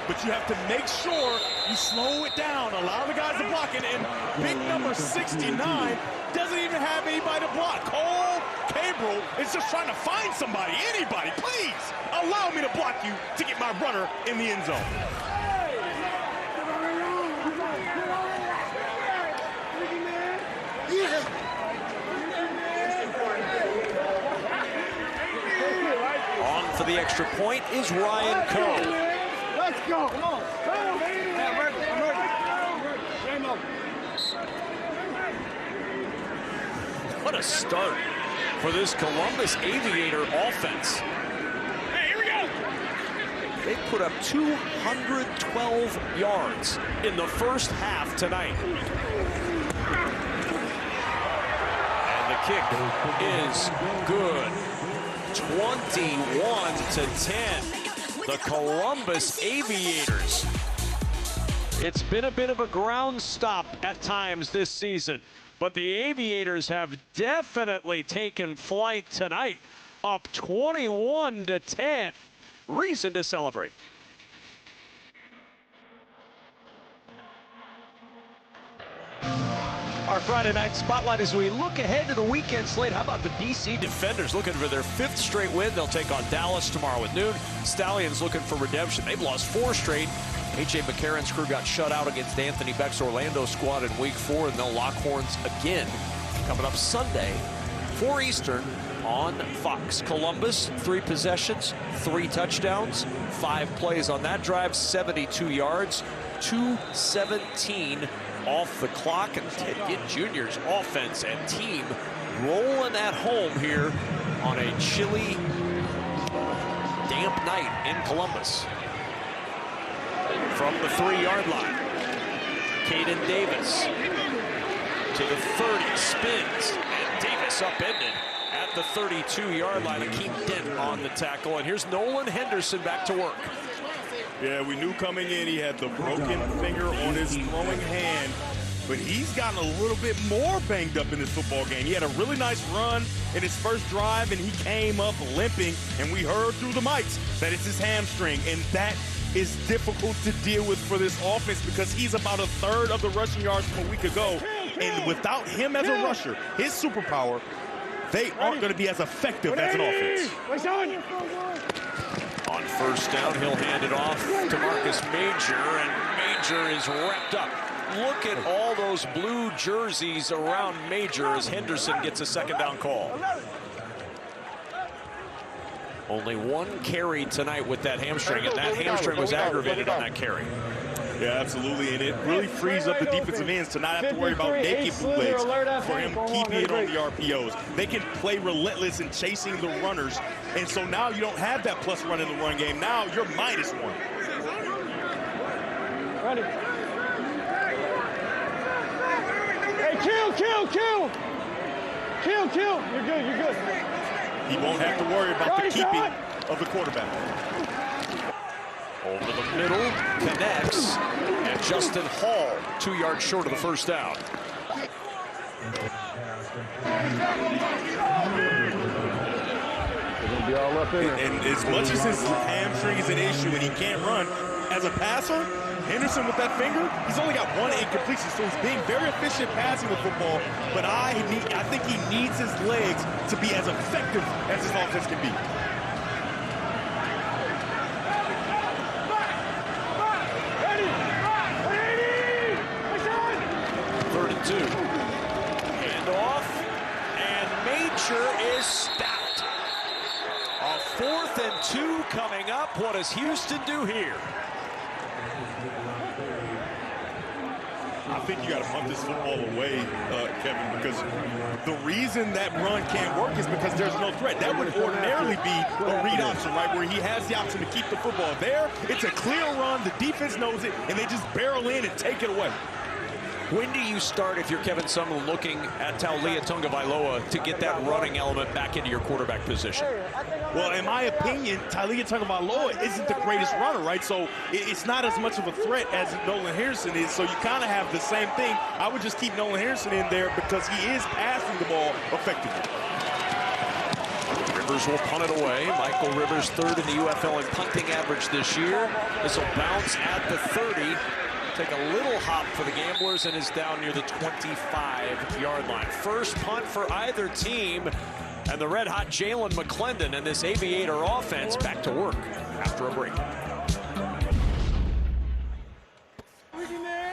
but you have to make sure you slow it down, allow the guys to block it, and big number 69 doesn't even have anybody to block. Cole Cabral is just trying to find somebody, anybody. Please allow me to block you to get my runner in the end zone. On for the extra point is Ryan Coe. Let's go. Come on. What a start for this Columbus Aviator offense. Hey, here we go. They put up 212 yards in the first half tonight. And the kick is good. 21-10. The Columbus Aviators. It's been a bit of a ground stop at times this season, but the Aviators have definitely taken flight tonight, up 21-10. Reason to celebrate. Our Friday night spotlight as we look ahead to the weekend slate. How about the DC Defenders looking for their 5th straight win? They'll take on Dallas tomorrow at noon. Stallions looking for redemption. They've lost 4 straight. A.J. McCarron's crew got shut out against Anthony Beck's Orlando squad in week 4, and they'll lock horns again coming up Sunday, 4 Eastern on Fox. Columbus, 3 possessions, 3 touchdowns, 5 plays on that drive, 72 yards, 2:17 off the clock, and Ted Ginn Jr.'s offense and team rolling at home here on a chilly, damp night in Columbus. From the 3-yard line, Caden Davis to the 30, spins, and Davis upended at the 32-yard line. Akeem Dent on the tackle, and here's Nolan Henderson back to work. Yeah, we knew coming in he had the broken finger on his throwing hand, but he's gotten a little bit more banged up in this football game. He had a really nice run in his first drive, and he came up limping, and we heard through the mics that it's his hamstring, and that is difficult to deal with for this offense because he's about a third of the rushing yards from a week ago, and without him as a rusher, his superpower, they aren't going to be as effective as an offense. On first down, he'll hand it off to Marcus Major, and Major is wrapped up. Look at all those blue jerseys around Major as Henderson gets a second down call. Only 1 carry tonight with that hamstring, and that hamstring was aggravated on that carry. Yeah, absolutely, and it really frees up the defensive ends to not have to worry about naked bootlegs for him keeping it on the RPOs. They can play relentless in chasing the runners, and so now you don't have that plus run in the run game. Now you're -1. Ready. Hey, kill. Kill. You're good. He won't have to worry about the keeping of the quarterback. Over the middle, connects, and Justin Hall 2 yards short of the first down. And as much as his hamstring is an issue and he can't run, as a passer, Henderson with that finger, he's only got 1 incompletion, so he's being very efficient passing the football, but I think he needs his legs to be as effective as his offense can be. Third and 2. Handoff, and Major is stopped. A 4th and 2 coming up. What does Houston do here? I think you got to punt this football away, Kevin, because the reason that run can't work is because there's no threat. That would ordinarily be a read option, right, where he has the option to keep the football there. It's a clear run. The defense knows it, and they just barrel in and take it away. When do you start, if you're Kevin Sumlin, looking at Taulia Tagovailoa to get that running element back into your quarterback position? Well, in my opinion, Taulia Tagovailoa isn't the greatest runner, right? So it's not as much of a threat as Nolan Harrison is. So you kind of have the same thing. I would just keep Nolan Harrison in there because he is passing the ball effectively. Rivers will punt it away. Michael Rivers, 3rd in the UFL in punting average this year. This will bounce at the 30. Take a little hop for the Gamblers and is down near the 25-yard line. First punt for either team, and the red-hot Jalen McClendon and this Aviator offense back to work after a break.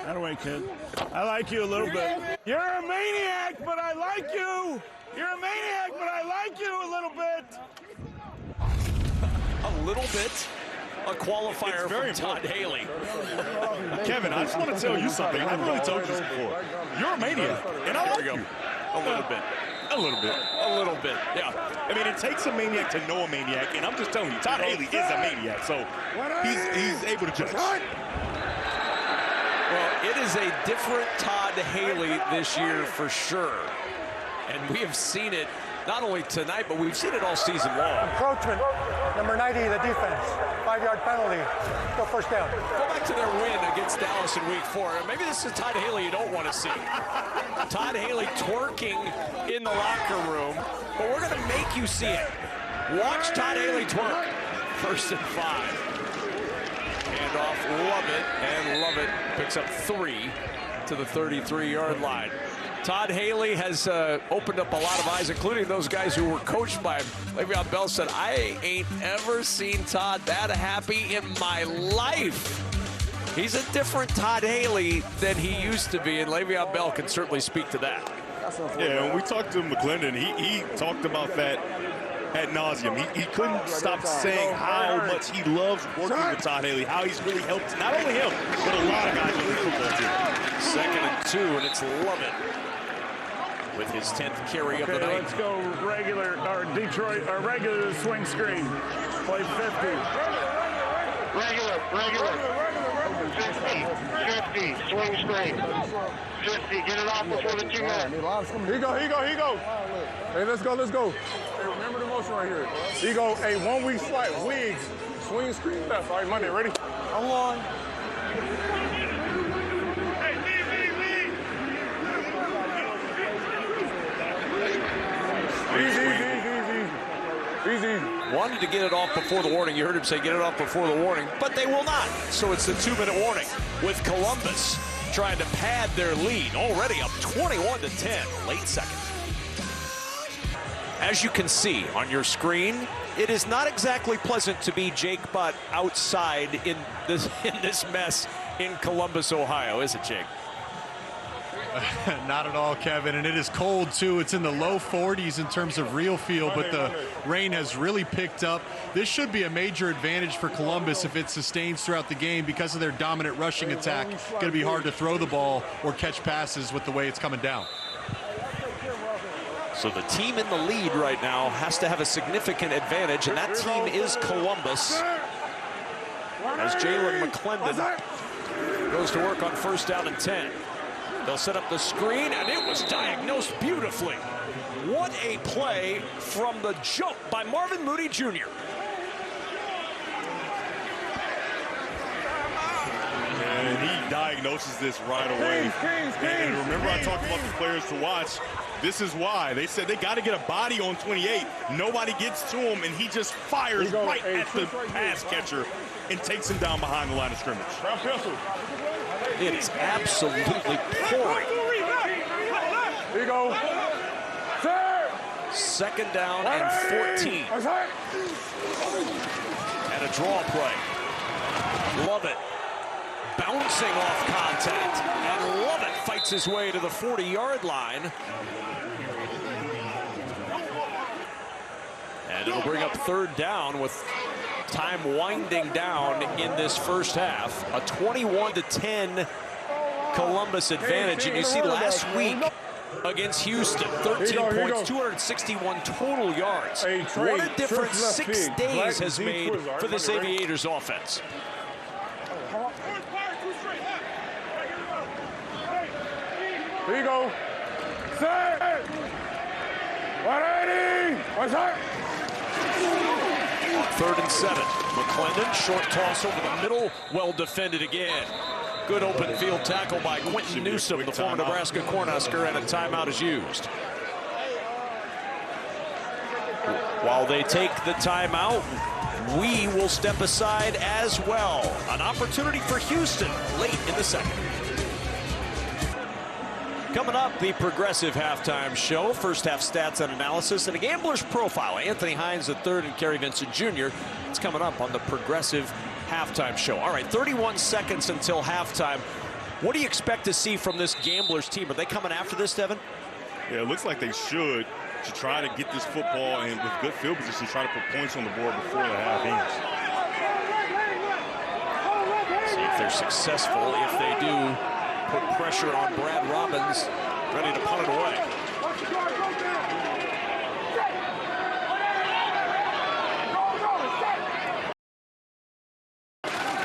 That way, kid. I like you a little bit. You're a maniac, but I like you. You're a maniac, but I like you a little bit. A little bit. A qualifier from Todd Haley. Kevin, I just want to tell you something. I've really told you this before. You're a maniac, and I like you. A little bit. A little bit. A little bit, yeah. I mean, it takes a maniac to know a maniac, and I'm just telling you, Todd Haley is a maniac, so he's able to judge. Well, it is a different Todd Haley this year for sure. And we have seen it not only tonight, but we've seen it all season long. Encroachment, number 90, the defense. 5-yard penalty. Go first down. Go back to their win against Dallas in week 4. Maybe this is Todd Haley you don't want to see. Todd Haley twerking in the locker room, but we're going to make you see it. Watch Todd Haley twerk. 1st and 5. Handoff, Lovett picks up 3 to the 33-yard line. Todd Haley has opened up a lot of eyes, including those guys who were coached by him. Le'Veon Bell said, I ain't ever seen Todd that happy in my life. He's a different Todd Haley than he used to be, and Le'Veon Bell can certainly speak to that. Yeah, when we talked to McClendon, he talked about that ad nauseum. He couldn't stop saying how much he loves working with Todd Haley, how he's really helped not only him, but a lot of guys on the football team. 2nd and 2, and it's Lovett with his 10th carry of the night. Let's go regular, or Detroit, or regular swing screen. Play 50. Regular. 50, swing screen. 50, get it off before the 2 men. Here you go. Hey, let's go. Hey, remember the motion right here. Here you go, a 1 week slide, wigs, swing screen left. All right, Monday, ready? How long? Easy. Wanted to get it off before the warning. You heard him say get it off before the warning, but they will not. So it's the 2-minute warning with Columbus trying to pad their lead. Already up 21-10, late 2nd. As you can see on your screen, it is not exactly pleasant to be Jake Butt outside in this mess in Columbus, Ohio, is it, Jake? Not at all, Kevin, and it is cold too. It's in the low 40s in terms of real feel, but the rain has really picked up. This should be a major advantage for Columbus if it sustains throughout the game because of their dominant rushing attack. Going to be hard to throw the ball or catch passes with the way it's coming down. So the team in the lead right now has to have a significant advantage, and that team is Columbus. As Jalen McClendon goes to work on 1st down and 10. They'll set up the screen, and it was diagnosed beautifully. What a play from the jump by Marvin Moody Jr. And he diagnoses this right away. And remember, I talked about the players to watch. This is why. They said they got to get a body on 28. Nobody gets to him, and he just fires right at the pass catcher and takes him down behind the line of scrimmage. It is absolutely pouring. Here you go. 2nd down and 14. And a draw play. Love it. Bouncing off contact. And Love it fights his way to the 40-yard line. And it'll bring up 3rd down with time winding down in this first half. A 21-10 Columbus advantage. And you see last week against Houston, 13 points, 261 total yards. What a difference 6 days has made for this Aviators offense. Here you go. Set. 180. What's that? 3rd and 7. McClendon, short toss over the middle, well defended again. Good open field tackle by Quentin Newsom, the former Nebraska Cornhusker, and a timeout is used. While they take the timeout, we will step aside as well. An opportunity for Houston late in the 2nd. Coming up, the Progressive Halftime Show. First half stats and analysis and a gambler's profile. Anthony Hines III and Kerry Vincent Jr. It's coming up on the Progressive Halftime Show. All right, 31 seconds until halftime. What do you expect to see from this Gamblers team? Are they coming after this, Devin? Yeah, it looks like they should, to try to get this football and with good field position, try to put points on the board before the half ends. See if they're successful. If they do, put pressure on Brad Robbins, ready to punt it away.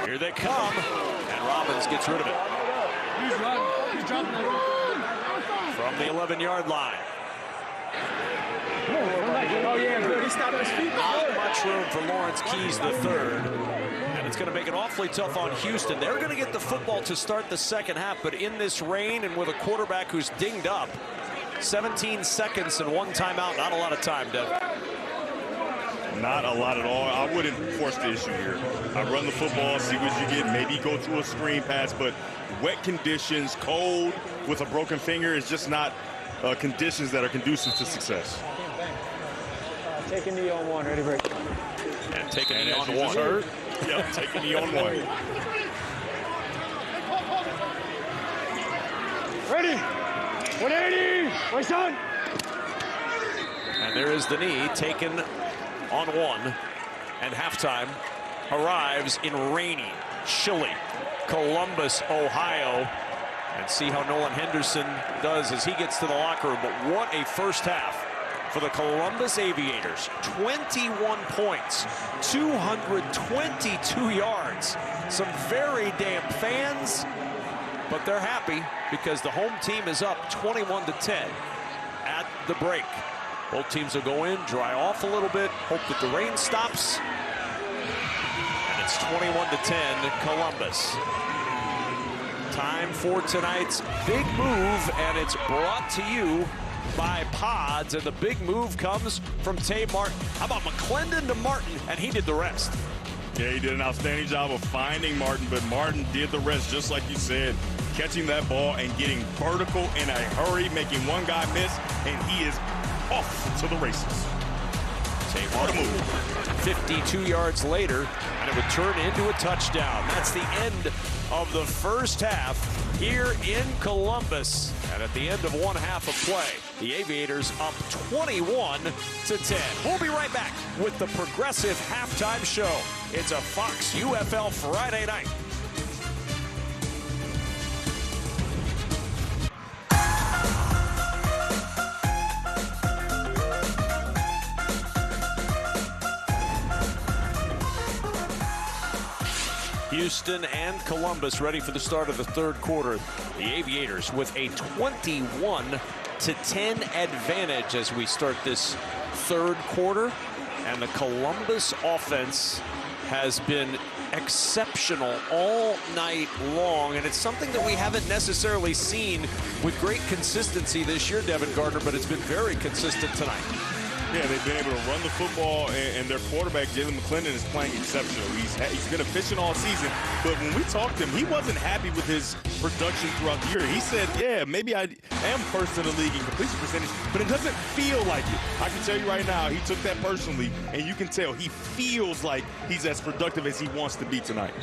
Here they come, and Robbins gets rid of it. From the 11-yard line. Not much room for Lawrence Keys III. And it's going to make it awfully tough on Houston. They're going to get the football to start the 2nd half, but in this rain and with a quarterback who's dinged up, 17 seconds and 1 timeout, not a lot of time, Dev. Not a lot at all. I wouldn't force the issue here. I run the football, see what you get, maybe go to a screen pass, but wet conditions, cold, with a broken finger is just not conditions that are conducive to success. Take a knee on 1, ready, break. And take a knee on 1. Yep, take a knee on 1. Ready. 180. What's on? And there is the knee taken on 1. And halftime arrives in rainy, chilly Columbus, Ohio. And see how Nolan Henderson does as he gets to the locker room. But what a first half for the Columbus Aviators. 21 points, 222 yards. Some very damn fans, but they're happy because the home team is up 21-10 at the break. Both teams will go in, dry off a little bit, hope that the rain stops. And it's 21-10 Columbus. Time for tonight's big move, and it's brought to you by Pods, and the big move comes from Tay Martin. How about McClendon to Martin, and he did the rest. Yeah, he did an outstanding job of finding Martin, but Martin did the rest, just like you said, catching that ball and getting vertical in a hurry, making one guy miss, and he is off to the races. Tamar 52 yards later, and it would turn into a touchdown. That's the end of the first half here in Columbus. And at the end of one half of play, the Aviators up 21-10. We'll be right back with the Progressive Halftime Show. It's a Fox UFL Friday night. Houston and Columbus ready for the start of the third quarter. The Aviators with a 21-10 advantage as we start this third quarter. And the Columbus offense has been exceptional all night long, and it's something that we haven't necessarily seen with great consistency this year, Devin Gardner, but it's been very consistent tonight. Yeah, they've been able to run the football, and their quarterback, Jalen McClendon, is playing exceptional. He's been efficient all season, but when we talked to him, he wasn't happy with his production throughout the year. He said, yeah, maybe I am first in the league in completion percentage, but it doesn't feel like it. I can tell you right now, he took that personally, and you can tell he feels like he's as productive as he wants to be tonight.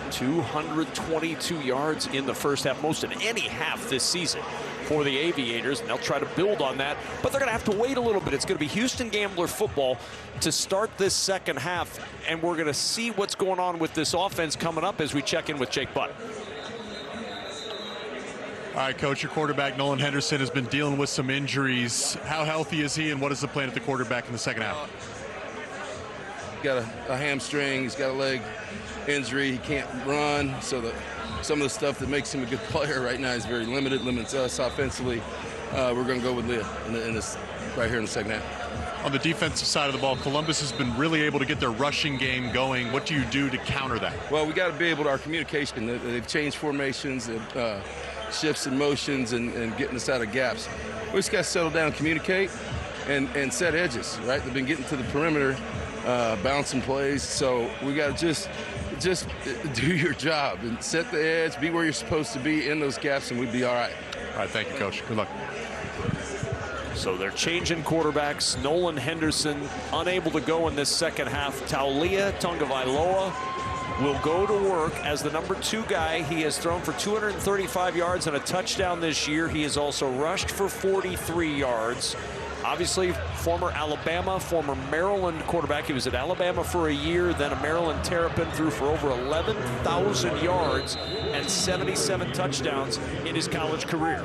222 yards in the first half, most in any half this season for the Aviators, and they'll try to build on that, but they're going to have to wait a little bit. It's going to be Houston Gambler football to start this second half, and we're going to see what's going on with this offense coming up as we check in with Jake Butt. All right, Coach, your quarterback, Nolan Henderson, has been dealing with some injuries. How healthy is he, and what is the plan at the quarterback in the second half? Got a hamstring, he's got a leg injury, he can't run, so some of the stuff that makes him a good player right now is very limited, limits us offensively. We're going to go with Leah in this right here in the second half. On the defensive side of the ball, Columbus has been really able to get their rushing game going. What do you do to counter that? Well, we got to be able to, our communication, they've changed formations, shifts in motions, and getting us out of gaps. We just got to settle down and communicate and set edges, right? They've been getting to the perimeter, bouncing plays, so we got to just do your job and set the edge, be where you're supposed to be in those gaps, and we'd be all right. All right, thank you, Coach. Good luck. So they're changing quarterbacks. Nolan Henderson unable to go in this second half. Taulia Tagovailoa will go to work as the number 2 guy. He has thrown for 235 yards and a touchdown this year. He has also rushed for 43 yards. Obviously, former Alabama, former Maryland quarterback. He was at Alabama for a year, then a Maryland Terrapin, threw for over 11,000 yards and 77 touchdowns in his college career.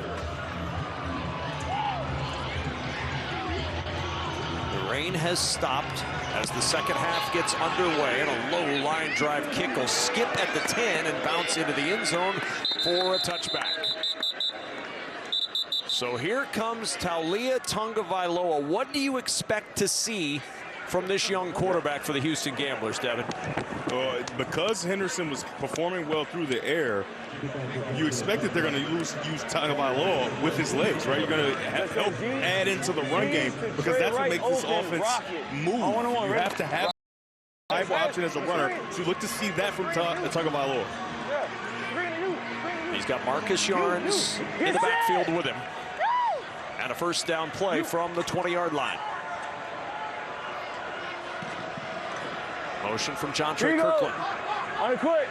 The rain has stopped as the second half gets underway, and a low line drive kick will skip at the 10 and bounce into the end zone for a touchback. So here comes Taulia Tagovailoa. What do you expect to see from this young quarterback for the Houston Gamblers, Devin? Because Henderson was performing well through the air, you expect that they're going to use Tagovailoa with his legs, right? You're going to help add into the run game because that's what makes this offense move. You have to have a viable option as a runner. So you look to see that from Tagovailoa. He's got Marcus Yarns in the backfield with him. And a first down play from the 20-yard line. Motion from John Trey Kirkland. On a quick.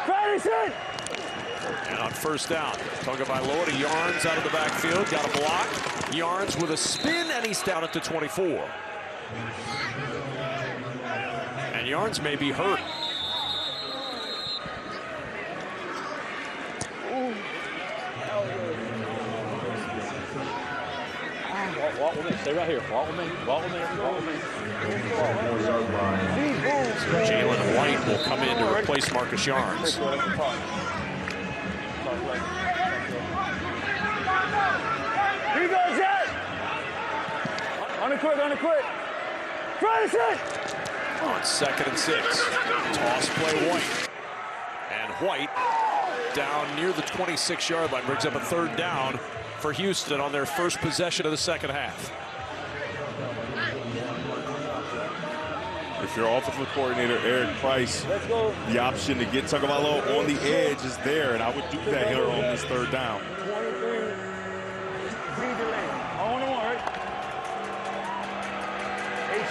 Patterson! And on first down, Tagovailoa to Yarns out of the backfield. Got a block. Yarns with a spin, and he's down at the 24. And Yarns may be hurt. Walk with me. Stay right here. Walk with me. Walk with me. Walk with me. Jalen White will come in to replace Marcus Yarns. Here you go, Jet. On the quick. Try to On 2nd and 6. Toss play White. And White down near the 26-yard line. Brings up a third down for Houston on their first possession of the second half. If your offensive coordinator, Eric Price, the option to get Tagovailoa on the edge is there, and I would do that here on this third down.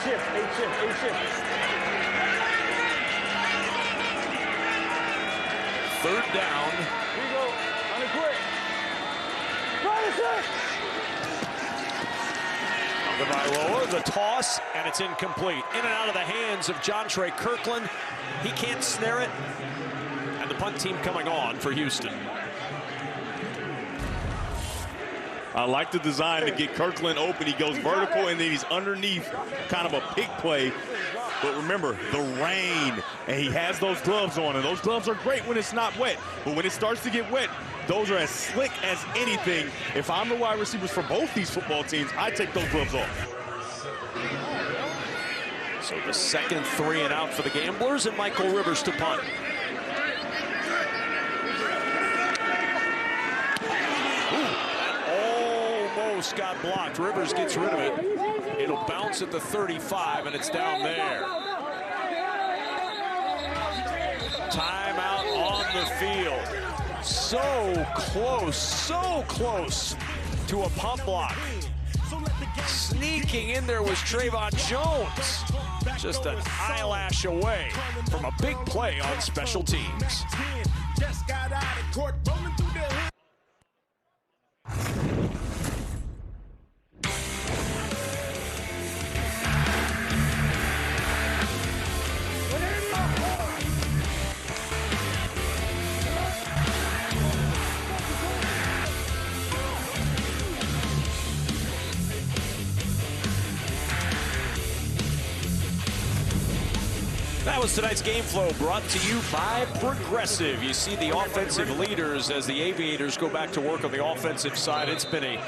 shifts, 8 shifts, 8 shifts. Third down. Here you go, on the quick. Tagovailoa, the toss, and it's incomplete. In and out of the hands of John Trey Kirkland. He can't snare it. And the punt team coming on for Houston. I like the design to get Kirkland open. He goes vertical, and then he's underneath, kind of a pick play. But remember, the rain, and he has those gloves on, and those gloves are great when it's not wet. But when it starts to get wet, those are as slick as anything. If I'm the wide receivers for both these football teams, I take those gloves off. So the second 3 and out for the Gamblers, and Michael Rivers to punt. Almost got blocked. Rivers gets rid of it. It'll bounce at the 35, and it's down there. Timeout on the field. So close to a pump block. Sneaking in there was Trayvon Jones. Just an eyelash away from a big play on special teams. That was tonight's game flow, brought to you by Progressive. You see the offensive leaders as the Aviators go back to work on the offensive side. It's been a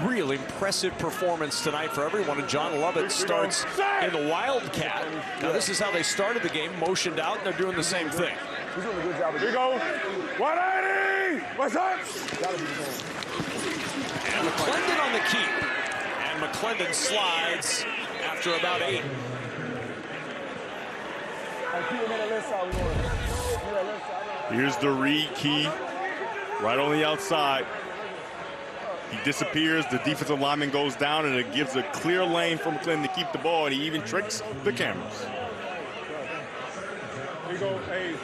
real impressive performance tonight for everyone, and John Lovett starts in the Wildcat. Now this is how they started the game, motioned out, and they're doing the same thing. He's doing a good job. Here you go. 180! What's up? And McClendon on the keep. And McClendon slides after about 8. Here's the read key, right on the outside. He disappears, the defensive lineman goes down, and it gives a clear lane for McClendon to keep the ball, and he even tricks the cameras. Here you go, hey.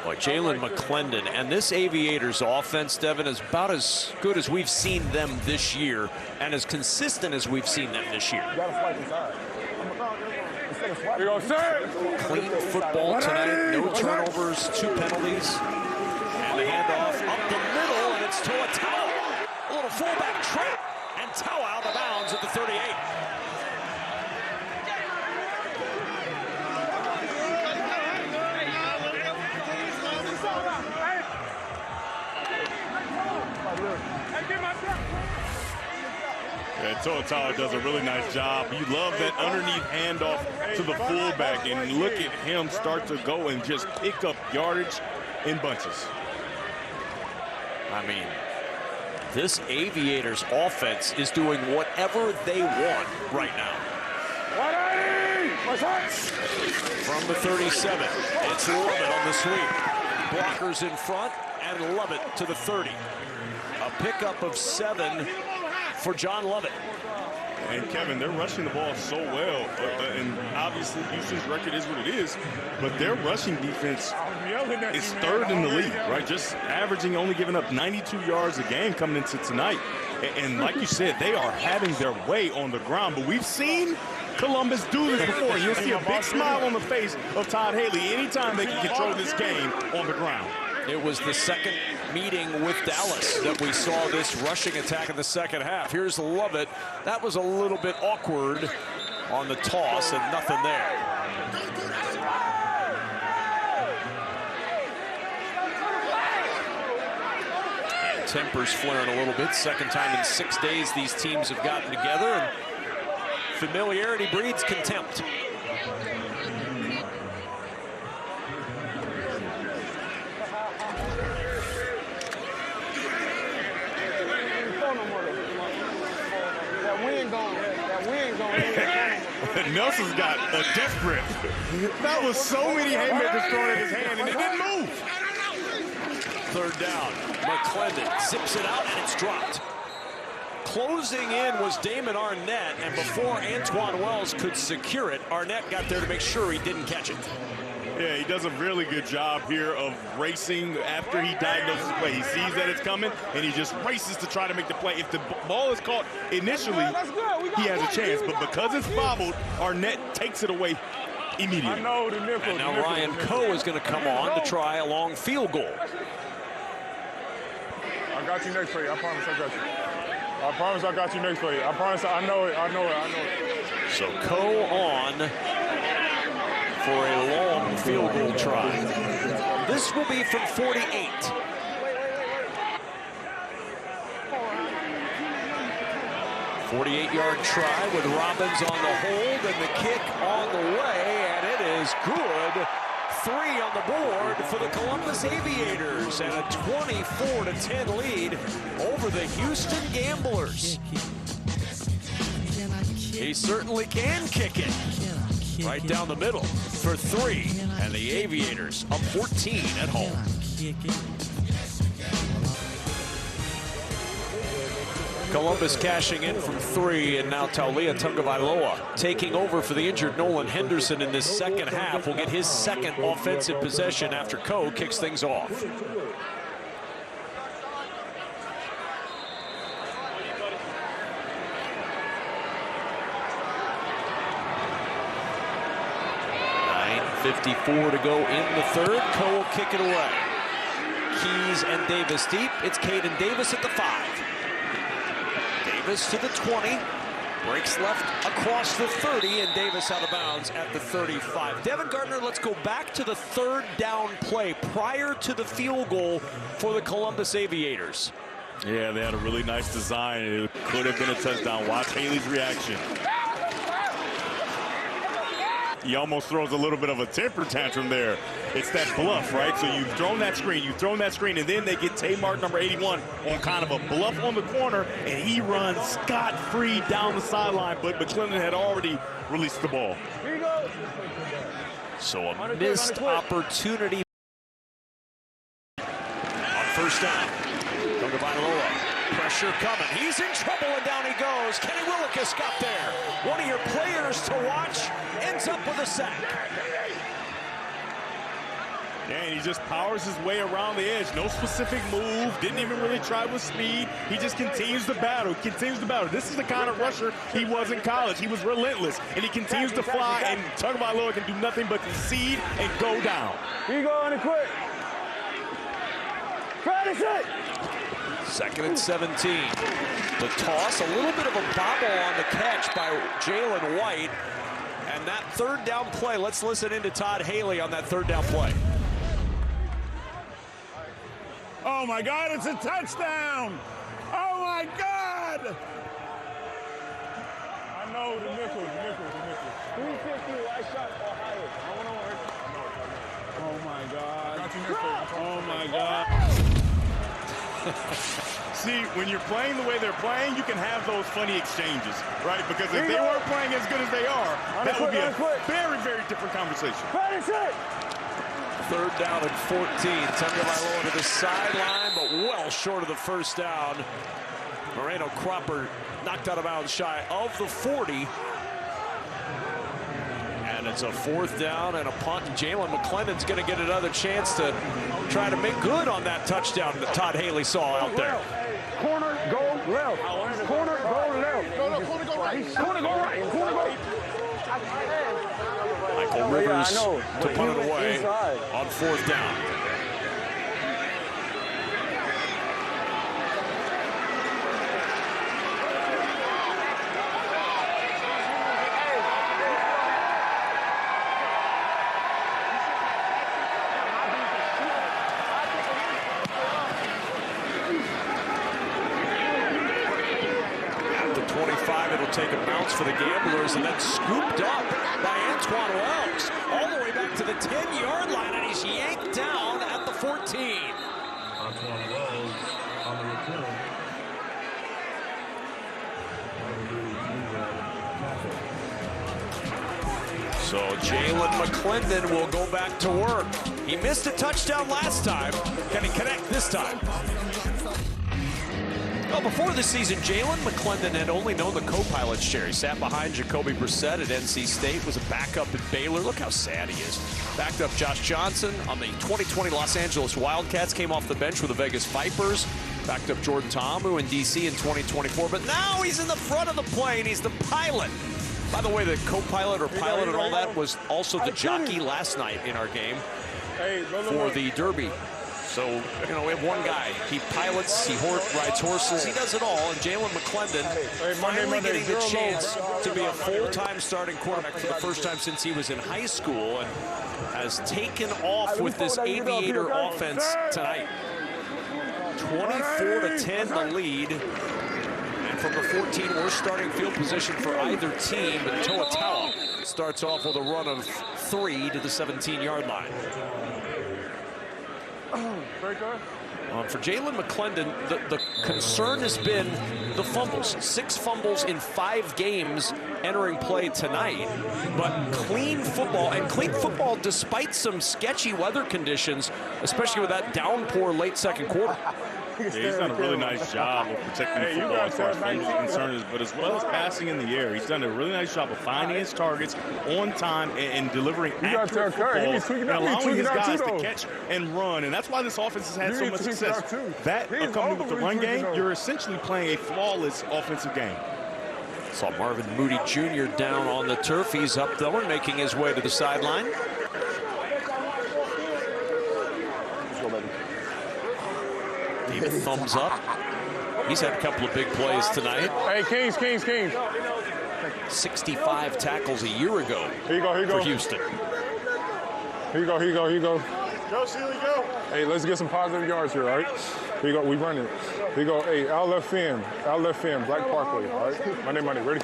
Boy, Jalen McClendon, and this Aviators offense, Devin, is about as good as we've seen them this year, and as consistent as we've seen them this year. You gotta swipe inside. Here you go, sir. Clean football tonight, no turnovers, 2 penalties, and the handoff up the middle, and it's to a Tau. A little fullback trap, and Tau out of bounds at the 38. Yeah, Toa does a really nice job. You love that underneath handoff to the fullback, and look at him start to go and just pick up yardage in bunches. I mean, this Aviators offense is doing whatever they want right now. 180! What's up? From the 37, it's Lovett on the sweep. Blockers in front, and Lovett to the 30. A pickup of 7 for John Lovett. And Kevin, they're rushing the ball so well, and obviously Houston's record is what it is, but their rushing defense is third in the league, right? Just averaging, only giving up 92 yards a game coming into tonight. And like you said, they are having their way on the ground, but we've seen Columbus do this before. You'll see a big smile on the face of Todd Haley anytime they can control this game on the ground. It was the second meeting with Dallas that we saw this rushing attack in the second half. Here's Lovett. That was a little bit awkward on the toss, and nothing there. And tempers flaring a little bit. Second time in 6 days these teams have gotten together, and familiarity breeds contempt. Nelson's got a death grip. That was so many haymakers thrown in his hand, and it didn't move. Third down. McClendon zips it out, and it's dropped. Closing in was Damon Arnett, and before Antoine Wells could secure it, Arnett got there to make sure he didn't catch it. Yeah, he does a really good job here of racing after he diagnoses the play. He sees that it's coming, and he just races to try to make the play. If the ball is caught initially, he has a chance. But because it's bobbled, Arnett takes it away immediately. I know the nickel. And now Ryan Coe is going to come on to try a long field goal. I got you next play. I promise I got you. I promise I got you next play. I promise I know it. I know it. I know it. So Coe on for a long field goal try. This will be from 48. "48-yard try with Robbins on the hold and the kick on the way, and it is good. 3 on the board for the Columbus Aviators, and a 24-10 lead over the Houston Gamblers. He certainly can kick it. Right down the middle for 3, and the Aviators up 14 at home. Columbus cashing in from 3, and now Taulia Tagovailoa taking over for the injured Nolan Henderson in this second half. Will get his second offensive possession after Coe kicks things off. .54 to go in the third. Coe will kick it away. Keys and Davis deep. It's Caden Davis at the 5. Davis to the 20. Breaks left across the 30, and Davis out of bounds at the 35. Devin Gardner, let's go back to the third down play prior to the field goal for the Columbus Aviators. Yeah, they had a really nice design. It could have been a touchdown. Watch Haley's reaction. He almost throws a little bit of a temper tantrum there. It's that bluff, right? So you've thrown that screen, and then they get Tamar number 81 on kind of a bluff on the corner, and he runs scot-free down the sideline, but McClendon had already released the ball. Here you go. So a missed opportunity on first down. Tagovailoa. Pressure coming. He's in trouble, and down he goes. Kenny Willekes got there. One of your players to watch ends up with a sack. Yeah, and he just powers his way around the edge. No specific move. Didn't even really try with speed. He just continues to battle. This is the kind of rusher he was in college. He was relentless, and he continues to fly, and Tagovailoa can do nothing but concede and go down. Here you go, on the quick. Finish it. 2nd and 17. The toss, a little bit of a bobble on the catch by Jalen White. And that third down play, let's listen into Todd Haley on that third down play. Oh my God, it's a touchdown! Oh my God! I know the nickel. 350 wide shot, Ohio. Oh my God. Oh my God. See, when you're playing the way they're playing, you can have those funny exchanges, right? Because if they weren't playing as good as they are, that would be a very, very different conversation. Finish it. 3rd down and 14. Tagovailoa to the sideline, but well short of the first down. Moreno Cropper knocked out of bounds shy of the 40. And it's a 4th down and a punt. Jalen McClendon's going to get another chance to try to make good on that touchdown that Todd Haley saw out there. Corner, go left. Corner, go left. Corner, go right. Corner, go right. Corner, go. Michael Rivers to punt it away on 4th down. It'll take a bounce for the Gamblers, and then scooped up by Antoine Wells all the way back to the 10-yard line, and he's yanked down at the 14. Antoine Wells on the return. So Jalen McClendon will go back to work. He missed a touchdown last time. Can he connect this time? Oh, before the season, Jalen McClendon had only known the co-pilot's share. He sat behind Jacoby Brissett at NC State, was a backup at Baylor. Look how sad he is. Backed up Josh Johnson on the 2020 Los Angeles Wildcats, came off the bench with the Vegas Vipers. Backed up Jordan Ta'amu in D.C. in 2024, but now he's in the front of the plane. He's the pilot. By the way, the co-pilot or pilot and all that was also the jockey last night in our game for the Derby. So, you know, we have one guy. He pilots, he rides horses, he does it all. And Jalen McClendon finally getting the chance to be a full-time starting quarterback for the first time since he was in high school and has taken off with this Aviator offense tonight. 24-10 the lead. And from the 14, worst starting field position for either team. But Toa starts off with a run of 3 to the 17-yard line. For Jalen McClendon, the concern has been the fumbles. 6 fumbles in 5 games entering play tonight. But clean football despite some sketchy weather conditions, especially with that downpour late second quarter. Yeah, he's done a really nice job of protecting the football as far as fumbles are concerned, but as well as passing in the air. He's done a really nice job of finding his targets on time and delivering accurate football and allowing his guys to catch and run. And that's why this offense has had so much success. That accompanied with the run game, you're essentially playing a flawless offensive game. Saw Marvin Moody Jr. down on the turf. He's up though and making his way to the sideline. David thumbs up. He's had a couple of big plays tonight. Hey, Kings. 65 tackles a year ago for Houston. Here you go. Go, Sealy, go. Hey, let's get some positive yards here, all right? Here you go, we run it. Here you go, hey, out left fin, Black Parkway, all right? Money, ready?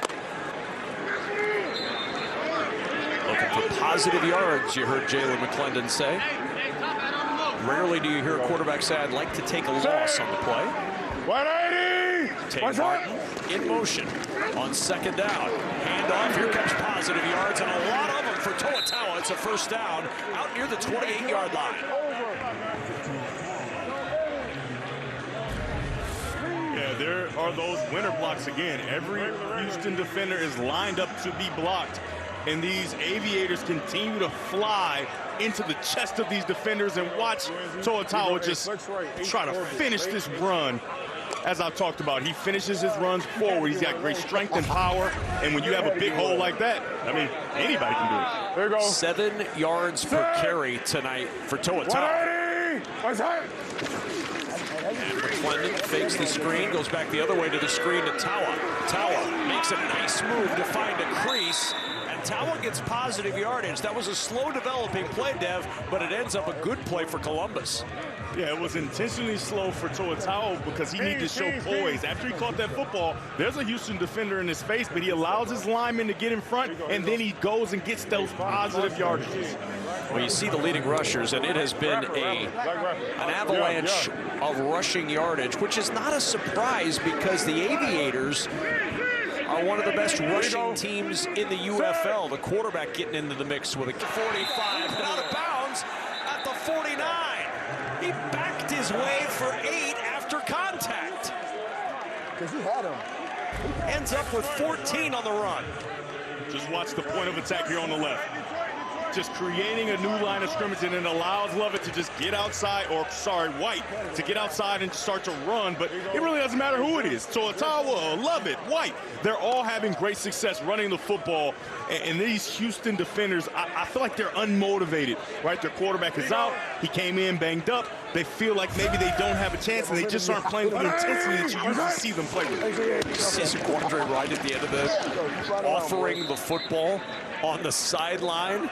Looking for positive yards, you heard Jalen McClendon say. Rarely do you hear a quarterback say, I'd like to take a loss on the play. 180! Taylor Martin in motion on second down. Handoff, here comes positive yards, and a lot of them for Toa. It's a first down out near the 28-yard line. Yeah, there are those winner blocks again. Every Houston defender is lined up to be blocked. And these Aviators continue to fly into the chest of these defenders, and watch Toa just try to finish this run. As I've talked about, he finishes his runs forward. He's got great strength and power, and when you have a big hole like that, I mean, anybody can do it. There you go. 7 yards per carry tonight for Toa. And McClendon fakes the screen, goes back the other way to the screen to Tawa. Tawa makes a nice move to find a crease, and Tawa gets positive yardage. That was a slow developing play, Dev, but it ends up a good play for Columbus. Yeah, it was intentionally slow for Toa because he needed to show poise. After he caught that football, there's a Houston defender in his face, but he allows his lineman to get in front, and then he goes and gets those positive yardages. Well, you see the leading rushers, and it has been an avalanche of rushing yardage, which is not a surprise because the Aviators are one of the best rushing teams in the UFL. The quarterback getting into the mix with a 45 and out of bounds at the 49. He backed his way for 8 after contact. Because he had him. Ends up with 14 on the run. Just watch the point of attack here on the left. Just creating a new line of scrimmage, and it allows Lovett to just get outside, White, to get outside and start to run, but it really doesn't matter who it is. So Ottawa, Lovett, White, they're all having great success running the football, and these Houston defenders, I feel like they're unmotivated, right? Their quarterback is out, he came in banged up, they feel like maybe they don't have a chance, and they just aren't playing with the intensity that you usually see them play with. See Quandre right at the end of this, offering the football on the sideline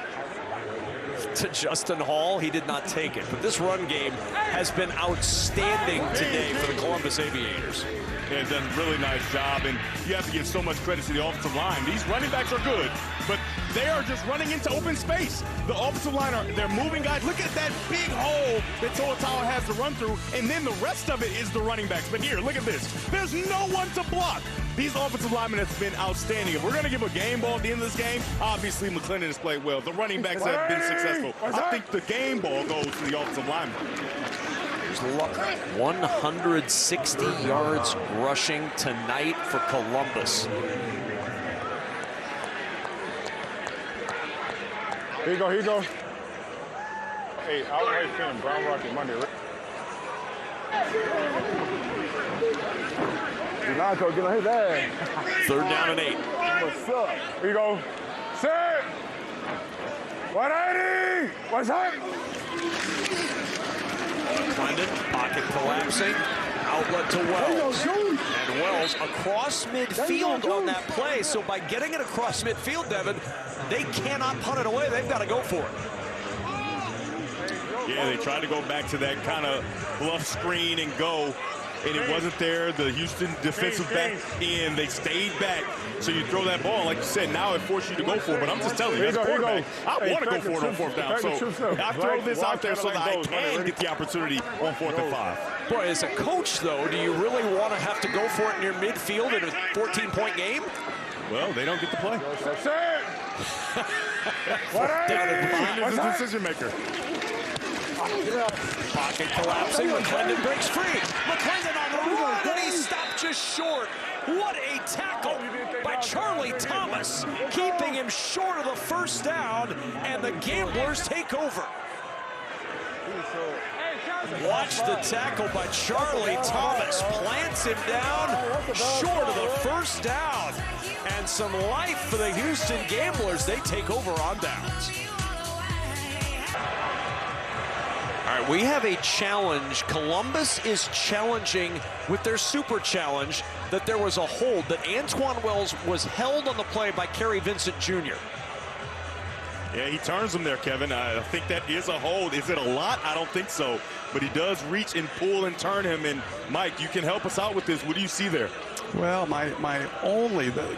to Justin Hall. He did not take it, but this run game has been outstanding today for the Columbus Aviators. Yeah, done a really nice job, and you have to give so much credit to the offensive line. These running backs are good, but they are just running into open space. The offensive line, they're moving guys. Look at that big hole that Toa has to run through, and then the rest of it is the running backs. But here, look at this. There's no one to block. These offensive linemen have been outstanding. If we're going to give a game ball at the end of this game, obviously McClendon has played well. The running backs have been successful. I think the game ball goes to the offensive linemen. There's 160 yards rushing tonight for Columbus. Here you go, here you go. Hey, I'll wait for him. Brown Rocket Monday. Delanco, get on his ass. 3rd down and 8. What's up? Here you go. Set. 180. What's up? Clendon, pocket collapsing, outlet to Wells. And Wells across midfield on that play. So by getting it across midfield, Devin, they cannot punt it away. They've got to go for it. Yeah, they tried to go back to that kind of bluff screen and go, and it wasn't there. The Houston defensive back in, they stayed back. So you throw that ball, like you said, now it forced you to go for it. But I'm just telling you, as a quarterback, I want to go for it on 4th down. So I throw this out there so that I can get the opportunity on 4th and 5. Boy, as a coach, though, do you really want to have to go for it near midfield in a 14-point game? Well, they don't get the play. That's it. 180. Is a decision maker. Pocket collapsing. McClendon breaks free. McClendon on the run, and he stopped just short. What a tackle by Charlie Thomas, keeping him short of the 1st down, and the Gamblers take over. Watch the tackle by Charlie Thomas. Plants him down short of the 1st down. And some life for the Houston Gamblers. They take over on downs. All right, we have a challenge. Columbus is challenging with their super challenge that there was a hold, that Antoine Wells was held on the play by Kerry Vincent Jr. Yeah, he turns him there, Kevin. I think that is a hold. Is it a lot? I don't think so. But he does reach and pull and turn him. And, Mike, you can help us out with this. What do you see there? Well,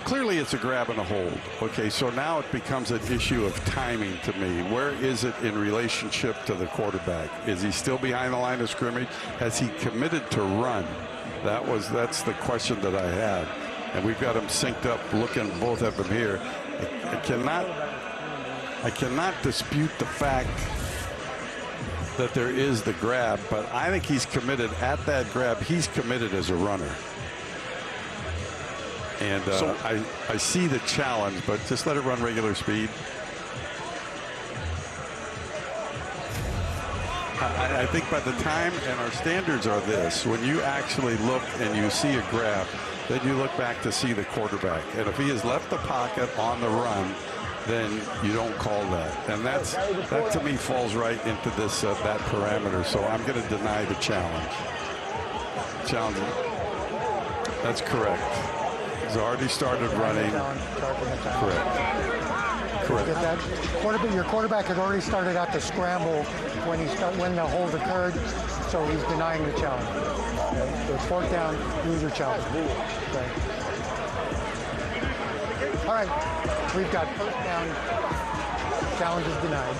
clearly it's a grab and a hold. Okay, so now it becomes an issue of timing to me. Where is it in relationship to the quarterback? Is he still behind the line of scrimmage? Has he committed to run? That's the question that I had. And we've got him synced up, looking both of them here. I cannot dispute the fact that there is the grab, but I think he's committed at that grab. He's committed as a runner. And I see the challenge, but just let it run regular speed. I think by the time, and our standards are this, when you actually look and you see a grab, then you look back to see the quarterback. And if he has left the pocket on the run, then you don't call that. And that to me falls right into this that parameter. So I'm going to deny the challenge. That's correct. He's already started running. Correct. Your quarterback had already started out to scramble when the hold occurred, so he's denying the challenge. Okay. So it's 4th down, lose your challenge. Okay. All right, we've got 1st down. Challenge is denied.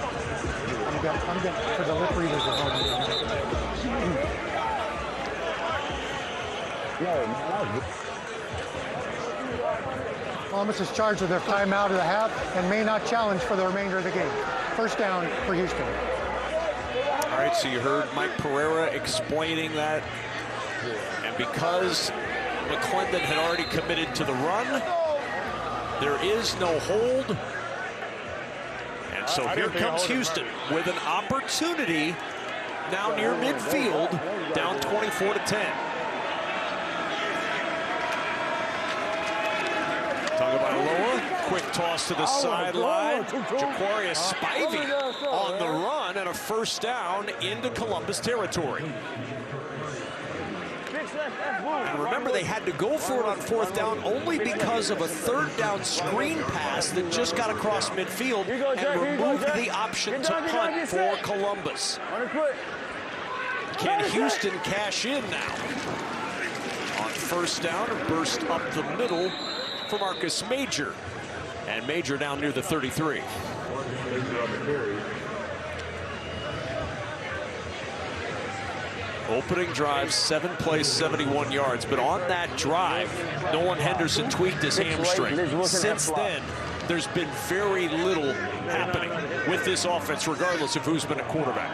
I'm getting for the lip readers at home. Columbus is charged with their timeout of the half and may not challenge for the remainder of the game. 1st down for Houston. All right, so you heard Mike Pereira explaining that. And because McClendon had already committed to the run, there is no hold. And so here comes Houston with an opportunity now near midfield, down 24-10. Tagovailoa, quick toss to the sideline. Jaquarius Spivey on the run and a 1st down into Columbus territory. And remember, they had to go for it on 4th down only because of a 3rd down screen pass that just got across midfield and removed the option to punt for Columbus. Can Houston cash in now? On 1st down, a burst up the middle for Marcus Major. And Major down near the 33. Opening drive, 7 plays, 71 yards. But on that drive, Nolan Henderson tweaked his hamstring. Since then, there's been very little happening with this offense, regardless of who's been at quarterback.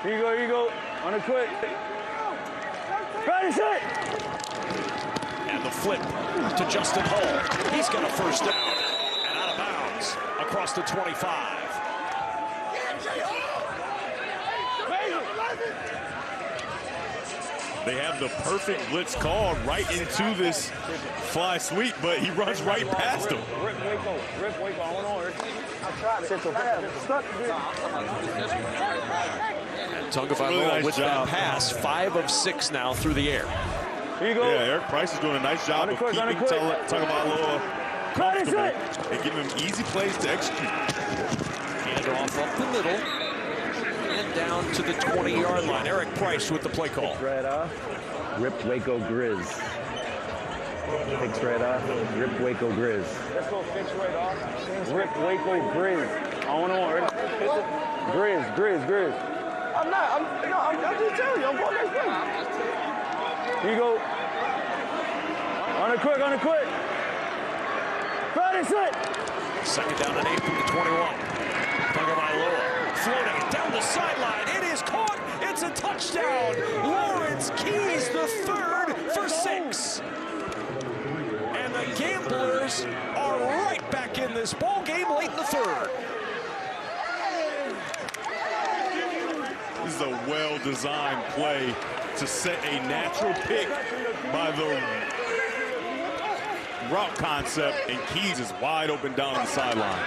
Here you go. On a quick. Practice it! And the flip to Justin Hull. He's got a first down. And out of bounds across the 25. They have the perfect blitz called right into this fly sweep, but he runs right past him. Rip Waco. Hold on, Rick. And Tagovailoa with that pass, 5 of 6 now through the air. Here you go. Yeah, Eric Price is doing a nice job of keeping Tagovailoa comfortable and giving him easy plays to execute. Hand off up the middle and down to the 20-yard line. Eric Price with the play call. Right off. Rip Waco Grizz. Fix right off. Rip Waco Grizz. Let's go fix right off. Rip Waco Grizz. Hold on, Rick. Grizz. I'm just telling you. I'm going next play. Here you go. On a quick. Practice it. Second down and 8 from the 21. Tagovailoa floating it down the sideline. It is caught. It's a touchdown. Lawrence Keys the third for 6. And the Gamblers are right back in this ball game late in the third. This is a well-designed play to set a natural pick by the route concept, and Keys is wide open down the sideline.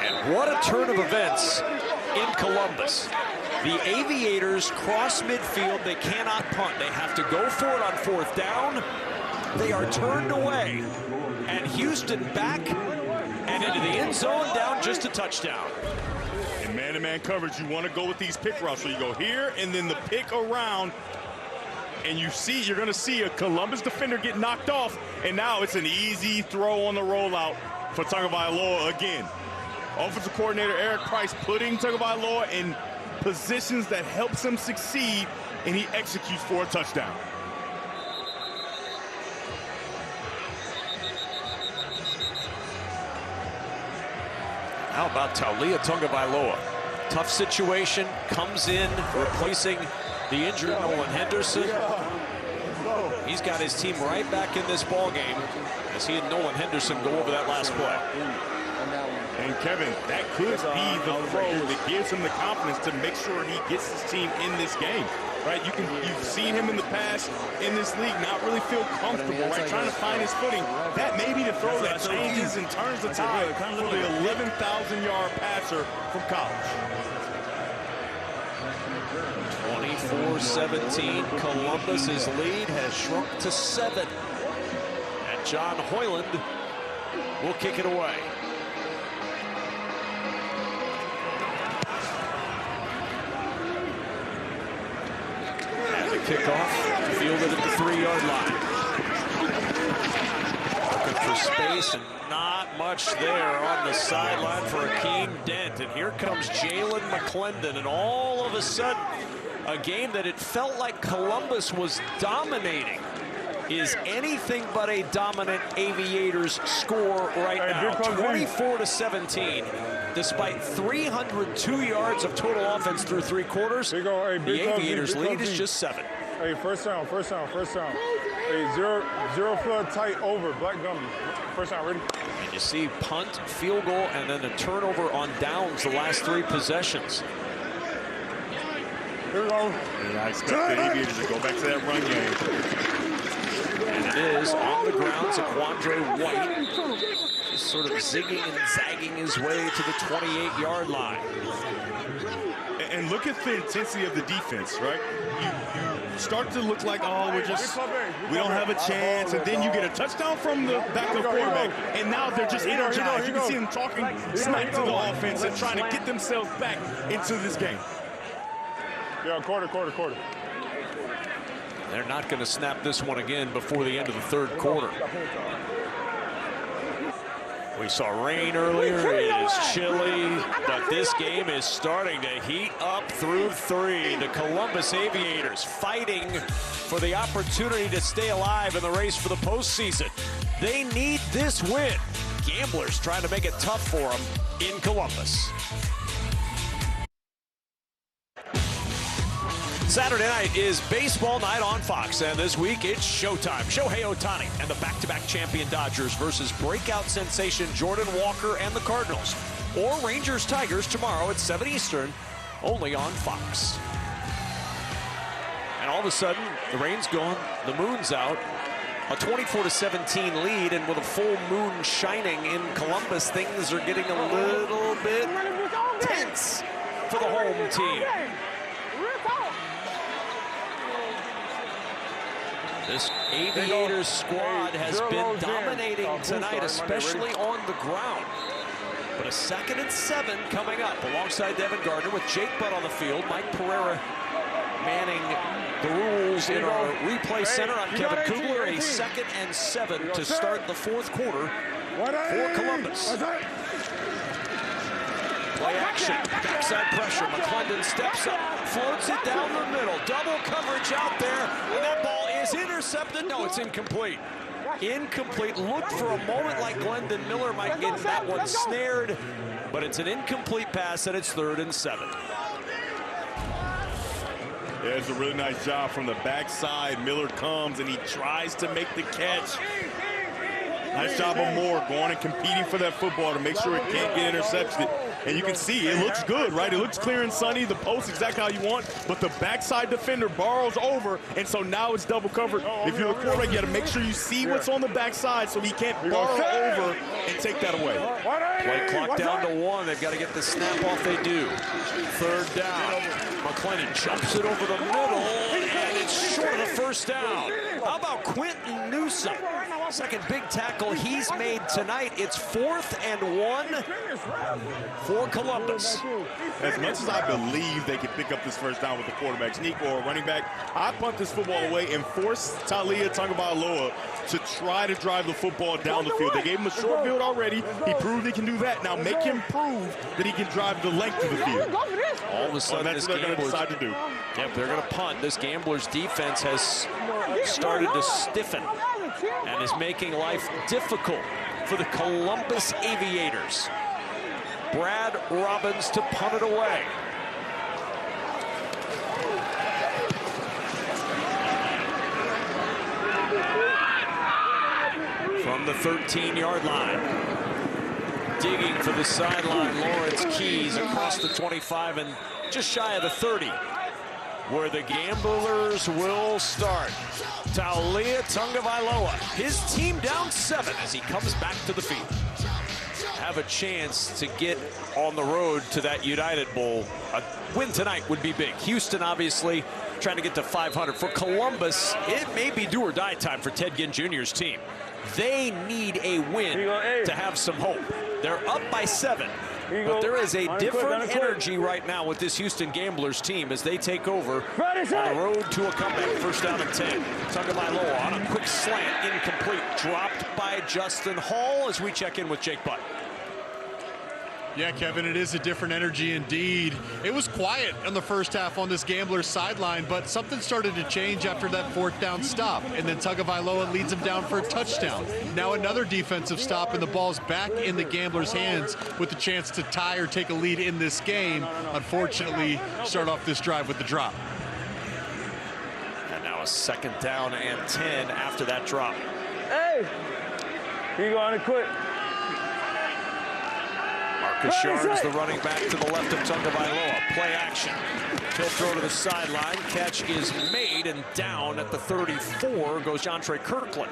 And what a turn of events in Columbus. The Aviators cross midfield. They cannot punt. They have to go for it on 4th down. They are turned away. And Houston back and into the end zone, down just a touchdown. In man-to-man coverage, you want to go with these pick routes. So you go here and then the pick around, and you're going to see a Columbus defender get knocked off, and now it's an easy throw on the rollout for Tagovailoa again. Offensive coordinator Eric Price putting Tagovailoa in positions that helps him succeed, and he executes for a touchdown. How about Taulia Tagovailoa? Tough situation, comes in, replacing the injured Nolan Henderson. He's got his team right back in this ball game as he and Nolan Henderson go over that last play. And Kevin, that could be the throw that gives him the confidence to make sure he gets his team in this game, right? You've seen him in the past in this league not really feel comfortable, right? Trying to find his footing. That may be the throw that changes and turns the tide for the 11,000-yard passer from college. 24-17, Columbus's lead has shrunk to 7. And John Hoyland will kick it away. Kickoff, fielded at the 3-yard line. Looking for space and not much there on the sideline for Akeem Dent. And here comes Jalen McClendon, and all of a sudden, a game that it felt like Columbus was dominating is anything but a dominant Aviators score right now. 24-17. Despite 302 yards of total offense through 3 quarters, the Aviators lead is just 7. Hey, first down. Hey, zero flood tight over, black gummy. First down, ready? And you see punt, field goal, and then a turnover on downs the last 3 possessions. Here we go. And I expect the Aviators to go back to that run game. And it is on the ground, Zaquandre White. Just sort of zigging and zagging his way to the 28-yard line. And look at the intensity of the defense, right? You start to look like, oh, we don't have a chance, and then you get a touchdown from the backup quarterback, and now they're just energized. You can see them talking smack to the offense and trying to get themselves back into this game. Yeah, quarter. They're not going to snap this one again before the end of the 3rd quarter. We saw rain earlier. It is chilly, but this game is starting to heat up through 3. The Columbus Aviators fighting for the opportunity to stay alive in the race for the postseason. They need this win. Gamblers trying to make it tough for them in Columbus. Saturday night is baseball night on Fox, and this week it's showtime. Shohei Ohtani and the back-to-back champion Dodgers versus breakout sensation Jordan Walker and the Cardinals. Or Rangers-Tigers tomorrow at 7 Eastern, only on Fox. And all of a sudden, the rain's gone, the moon's out. A 24-17 lead, and with a full moon shining in Columbus, things are getting a little bit tense for the home team. This Aviators squad has been dominating tonight, especially on the ground. But a 2nd and 7 coming up alongside Devin Gardner with Jake Butt on the field. Mike Pereira manning the rules in our replay center. I'm Kevin Kugler. A 2nd and 7 to start the 4th quarter for Columbus. Play action, backside pressure. McClendon steps up, floats it down the middle. Double coverage out there, and that ball is intercepted. No, it's incomplete. Incomplete. Looked for a moment like Glendon Miller might get that one snared, but it's an incomplete pass, and it's 3rd and 7. There's a really nice job from the backside. Miller comes and he tries to make the catch. Nice job of Moore going and competing for that football to make sure it can't get intercepted. And you can see it looks good, right? It looks clear and sunny. The post exactly how you want, but the backside defender borrows over, and so now it's double covered. If you're the quarterback, you got to make sure you see what's on the backside so he can't borrow over and take that away. Play clock down to 1. They've got to get the snap off. They do. 3rd down. McClendon jumps it over the middle, and it's short of the 1st down. How about Quentin Newsom? 2nd big tackle he's made tonight. It's 4th and 1 for Columbus. As much as I believe they can pick up this 1st down with the quarterback sneak or running back, I punt this football away and force Taulia Tagovailoa to try to drive the football down the field. They gave him a short field already. He proved he can do that. Now make him prove that he can drive the length of the field. All of a sudden, that's what they're going to decide to do. Yep, they're going to punt. This Gamblers defense has started to stiffen and is making life difficult for the Columbus Aviators. Brad Robbins to punt it away. From the 13-yard line. Digging for the sideline, Lawrence Keys across the 25 and just shy of the 30, where the Gamblers will start. Taulia Tagovailoa, his team down 7 as he comes back to the field. Have a chance to get on the road to that United Bowl. A win tonight would be big. Houston obviously trying to get to 500. For Columbus, it may be do or die time for Ted Ginn Jr.'s team. They need a win to have some hope. They're up by 7, but there is a different energy right now with this Houston Gamblers team as they take over on the road to a comeback. 1st down and 10. Tagovailoa on a quick slant, incomplete, dropped by Justin Hall as we check in with Jake Butt. Yeah, Kevin, it is a different energy indeed. It was quiet in the 1st half on this Gamblers sideline, but something started to change after that 4th down stop, and then Tagovailoa leads him down for a touchdown. Now another defensive stop, and the ball's back in the Gamblers' hands with the chance to tie or take a lead in this game. Unfortunately, start off this drive with the drop. And now a 2nd down and 10 after that drop. Hey, he going to quit. Marcus Sharns, the running back to the left of Tagovailoa. Play action. He'll throw to the sideline. Catch is made, and down at the 34 goes Jontre Kirkland.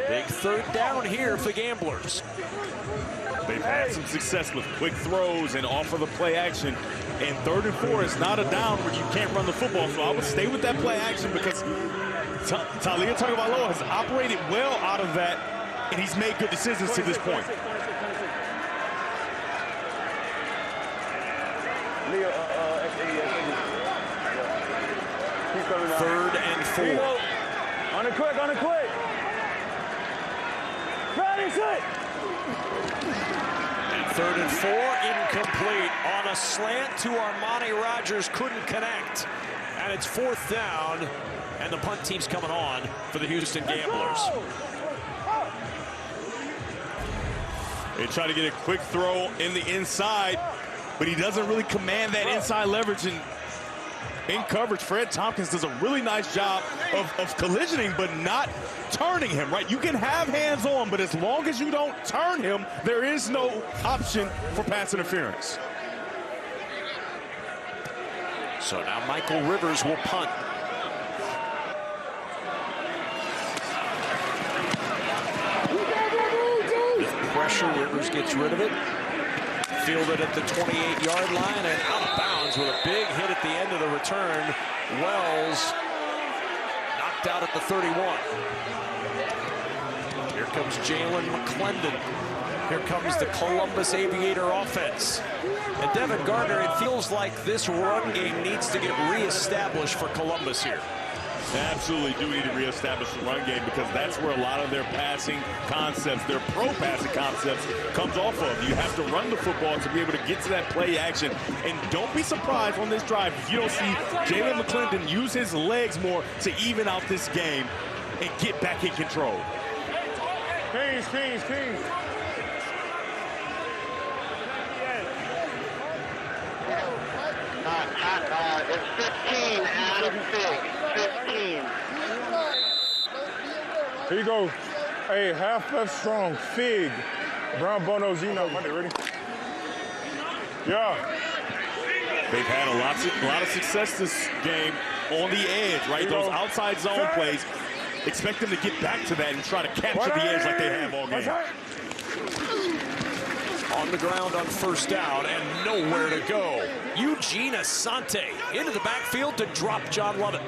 Big 3rd down here for the Gamblers. They've had some success with quick throws and off of the play action. And 3rd and 4 is not a down where you can't run the football. So I would stay with that play action because Taulia Tagovailoa has operated well out of that, and he's made good decisions to this point. 3rd and 4. On the quick, on the quick. Ready, set. And 3rd and 4, incomplete on a slant to Armani Rogers, couldn't connect. And it's 4th down, and the punt team's coming on for the Houston Gamblers. They try to get a quick throw in the inside, but he doesn't really command that inside leverage. And in coverage, Fred Tompkins does a really nice job of collisioning, but not turning him, right? You can have hands on, but as long as you don't turn him, there is no option for pass interference. So now Michael Rivers will punt. With pressure, Rivers gets rid of it. Fielded at the 28-yard line and out of bounds with a big hit at the end of the return. Wells knocked out at the 31. Here comes Jalen McClendon. Here comes the Columbus Aviator offense. And Devin Gardner, it feels like this run game needs to get reestablished for Columbus here. They absolutely do need to reestablish the run game, because that's where a lot of their passing concepts, their pro-passing concepts, comes off of. You have to run the football to be able to get to that play action. And don't be surprised on this drive if you don't see Jalen McClendon use his legs more to even out this game and get back in control. Kings. It's 15, Adam Fig. 15. Here you go. Hey, half left strong. Fig. Brown Bono Zeno. Monday, ready? Yeah. They've had a lot of success this game on the edge, right? Those outside zone plays. Expect them to get back to that and try to capture the edge like they have all game. On the ground on 1st down and nowhere to go. Eugene Asante into the backfield to drop John Lovett.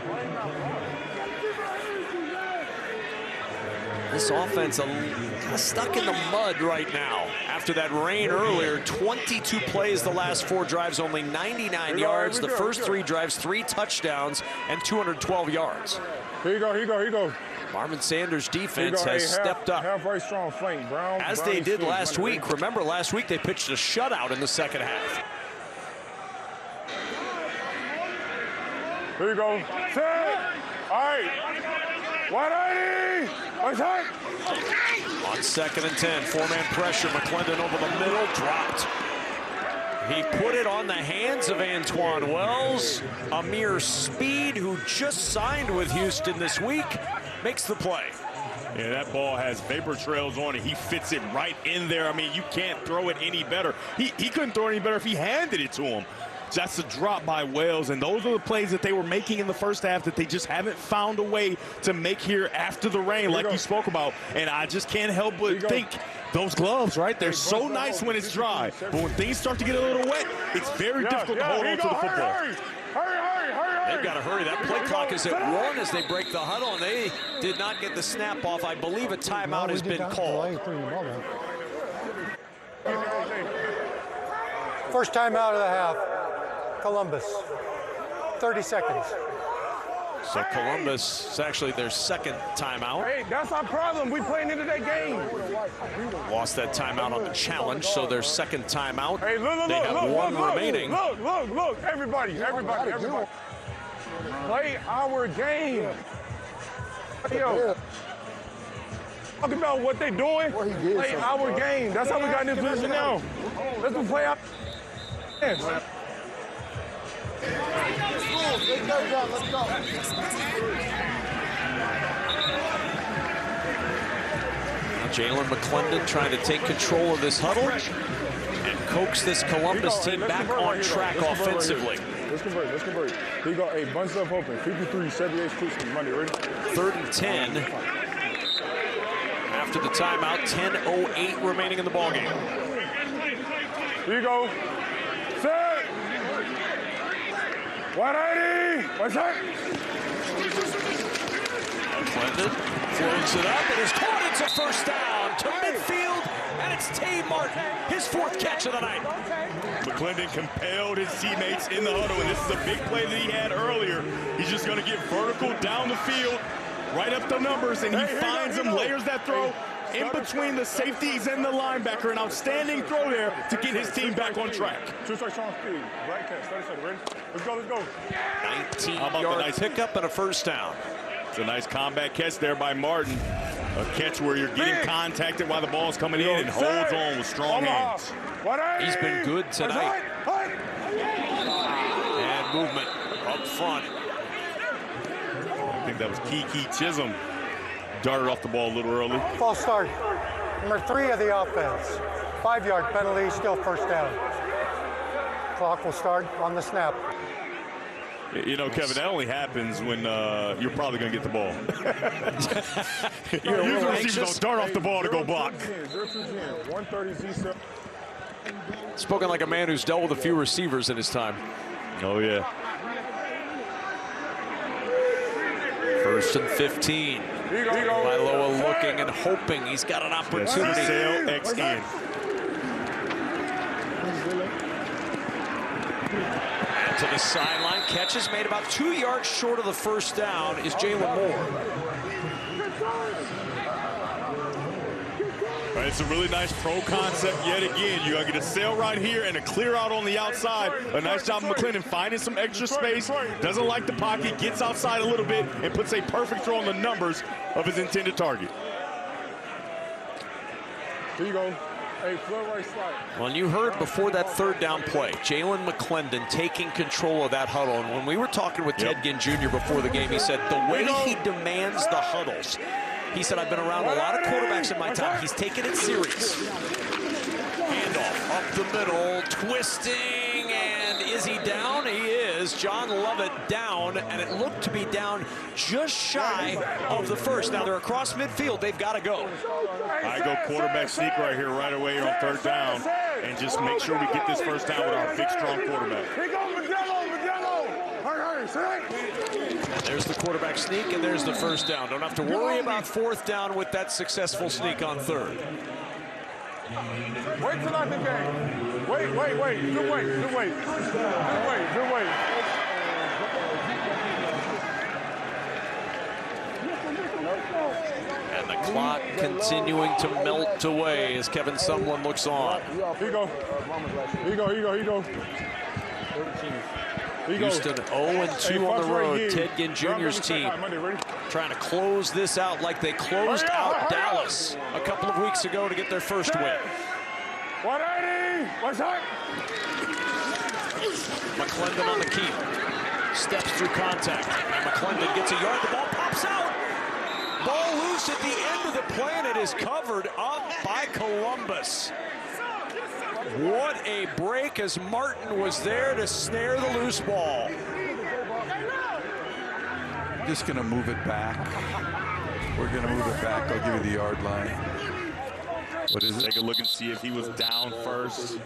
This offense kind of stuck in the mud right now. After that rain earlier, 22 plays the last 4 drives, only 99 yards. The first 3 drives, 3 touchdowns and 212 yards. Here you go. Marvin Sanders' defense has stepped up. Half right strong flank. Brown. As they did last week. Remember, last week they pitched a shutout in the second half. Here you go. Set. All right. 180. One time. On 2nd and 10, 4-man pressure. McClendon over the middle, dropped. He put it on the hands of Antoine Wells. Amir Speed, who just signed with Houston this week, makes the play. Yeah, that ball has vapor trails on it. He fits it right in there. I mean, you can't throw it any better. He couldn't throw it any better if he handed it to him. That's a drop by Wells, and those are the plays that they were making in the first half that they just haven't found a way to make here after the rain, like you spoke about. And I just can't help but think those gloves, right? They're so nice when it's dry, but when things start to get a little wet, it's very difficult to hold on to the football. Hurry. They've got to hurry. That play clock is at 1 as they break the huddle, and they did not get the snap off. I believe a timeout has been called. First timeout of the half. Columbus. 30 seconds. So Columbus, it's actually their 2nd timeout. Hey, that's our problem. We playing into that game. Lost that timeout on the challenge, so their 2nd timeout. Hey, look, they have 1 remaining. Look. Everybody. Play our game. Yo. Talk about what they doing. Play our game. That's how we got in this position now. Let's play our game. Let's go. Jalen McClendon trying to take control of this huddle and coax this Columbus team back on track offensively. Let's convert. Here you go. Hey, bunch stuff open. 53, 78, Monday, ready? 3rd and 10. After the timeout, 10:08 remaining in the ballgame. Here you go. Set. 180. What's that? McClendon floats it up and is caught. It's a 1st down to midfield, and it's Tay Martin, his 4th catch of the night. McClendon compelled his teammates in the huddle, and this is a big play that he had earlier. He's just going to get vertical down the field, right up the numbers, and he finds them, layers that throw, in between the safeties and the linebacker. An outstanding throw there to get his team back on track. 2 strikes on speed. Black catch. 30 seconds. Ready? Let's go. Let's go. 19-yard pickup and a first down. It's a nice combat catch there by Martin. A catch where you're getting contacted while the ball's coming in and holds on with strong hands. He's been good tonight. And movement up front. I think that was Kiki Chisholm. Darted off the ball a little early. False start. Number 3 of the offense. 5-yard penalty, still first down. Clock will start on the snap. You know, Kevin, that only happens when you're probably going to get the ball. Usually receivers don't dart off the ball to go block. Spoken like a man who's dealt with a few receivers in his time. Oh, yeah. 1st and 15. Vailoa looking and hoping he's got an opportunity. Sail X in. And to the sideline. Catch is made about 2 yards short of the first down is Jalen Moore. Right, it's a really nice pro concept yet again. You're going to get a sail right here and a clear out on the outside. A nice job of McClendon finding some extra space. Doesn't like the pocket, gets outside a little bit, and puts a perfect throw on the numbers of his intended target. Here you go. Hey, flow right slide. Well, and you heard before that third down play, Jalen McClendon taking control of that huddle. And when we were talking with Ted Ginn Jr. before the game, he said the way he demands the huddles, he said, I've been around a lot of quarterbacks in my time. He's taken it serious. Handoff up the middle, twisting, and is he down? He is. John Lovett down, and it looked to be down just shy of the first. Now they're across midfield. They've got to go. I go quarterback sneak right here, right away on third down, and just make sure we get this first down with our big, strong quarterback. And there's the quarterback sneak, and there's the first down. Don't have to worry about fourth down with that successful sneak on third. Wait till after the game. Wait. Good wait. And the clock continuing to melt away as Kevin Sumlin looks on. Here you go. Houston 0-2 on the road. Ted Ginn Jr.'s team trying to close this out like they closed out Dallas a couple of weeks ago to get their first win. 180. What's up? McClendon on the keep. Steps through contact. And McClendon gets a yard. The ball pops out. Ball loose at the end of the play, and it is covered up by Columbus. What a break as Martin was there to snare the loose ball. Just going to move it back. We're going to move it back. I'll give you the yard line. What is it? Take a look and see if he was down first.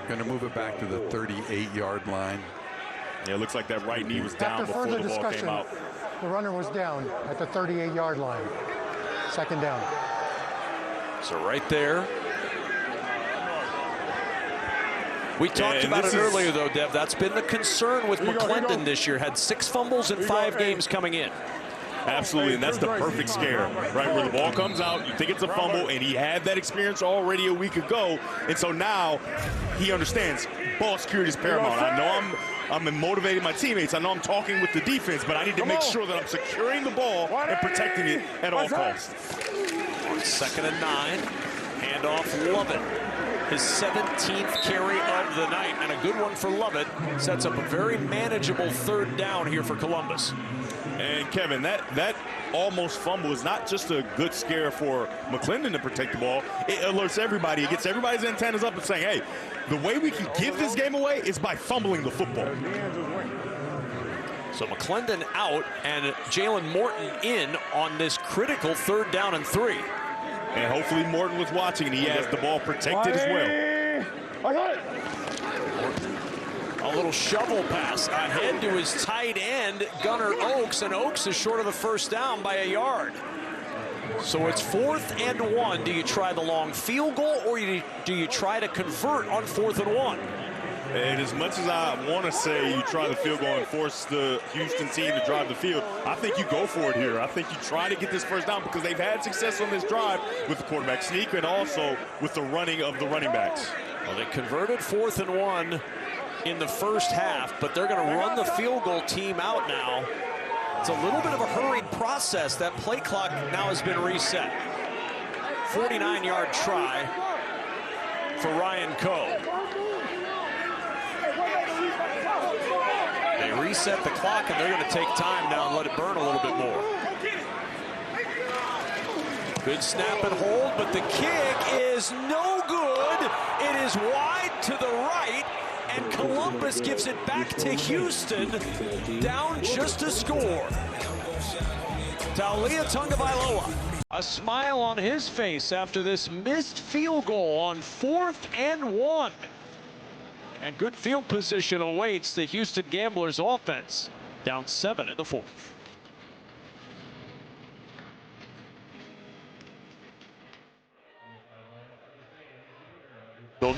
Going to move it back to the 38-yard line. Yeah, it looks like that right knee was down before the ball came out. The runner was down at the 38-yard line. Second down. So right there. We talked about it earlier, though, Dev. That's been the concern with McClendon this year. Had 6 fumbles in 5 games coming in. Absolutely, and that's the perfect scare, right? Where the ball comes out, you think it's a fumble, and he had that experience already a week ago, and so now he understands ball security is paramount. I know I'm motivating my teammates. I know I'm talking with the defense, but I need to make sure that I'm securing the ball and protecting it at all costs. On 2nd and 9, handoff Lovett. His 17th carry of the night, and a good one for Lovett. Sets up a very manageable third down here for Columbus. And Kevin, that almost fumble is not just a good scare for McClendon to protect the ball. It alerts everybody. It gets everybody's antennas up and saying, hey, the way we can give this game away is by fumbling the football. So McClendon out and Jalen Morton in on this critical 3rd down and 3. And hopefully Morton was watching and he has the ball protected as well. Morton, a little shovel pass ahead to his tight end, Gunnar Oaks, and Oaks is short of the first down by a yard. So it's 4th and 1. Do you try the long field goal or do you try to convert on 4th and 1? And as much as I want to say you try the field goal and force the Houston team to drive the field, I think you go for it here. I think you try to get this first down because they've had success on this drive with the quarterback sneak and also with the running of the running backs. Well, they converted 4th and 1 in the first half, but they're going to run the field goal team out now. It's a little bit of a hurried process. That play clock now has been reset. 49-yard try for Ryan Coe. They reset the clock, and they're going to take time now and let it burn a little bit more. Good snap and hold, but the kick is no good. It is wide to the right, and Columbus gives it back to Houston, down just a score. Taulia Tagovailoa. A smile on his face after this missed field goal on 4th and 1. And good field position awaits the Houston Gamblers offense. Down 7 in the 4th.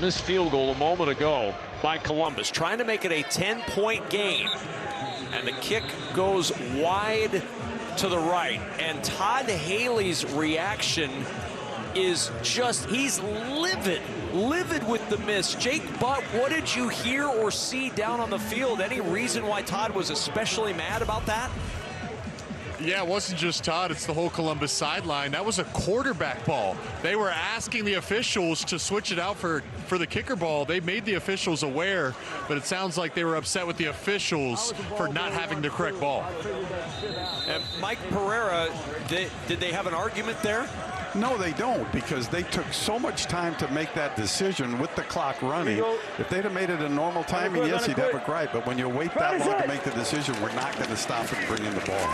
Missed field goal a moment ago by Columbus, trying to make it a 10-point game. And the kick goes wide to the right. And Todd Haley's reaction is just, he's livid with the miss. Jake Butt, what did you hear or see down on the field? Any reason why Todd was especially mad about that? Yeah, it wasn't just Todd, it's the whole Columbus sideline. That was a quarterback ball. They were asking the officials to switch it out for the kicker ball. They made the officials aware, but it sounds like they were upset with the officials for not having the correct ball. And Mike Pereira, did they have an argument there? No, they don't, because they took so much time to make that decision with the clock running. If they'd have made it a normal timing, yes, he'd have a gripe. But when you wait that long to make the decision, we're not going to stop and bring in the ball.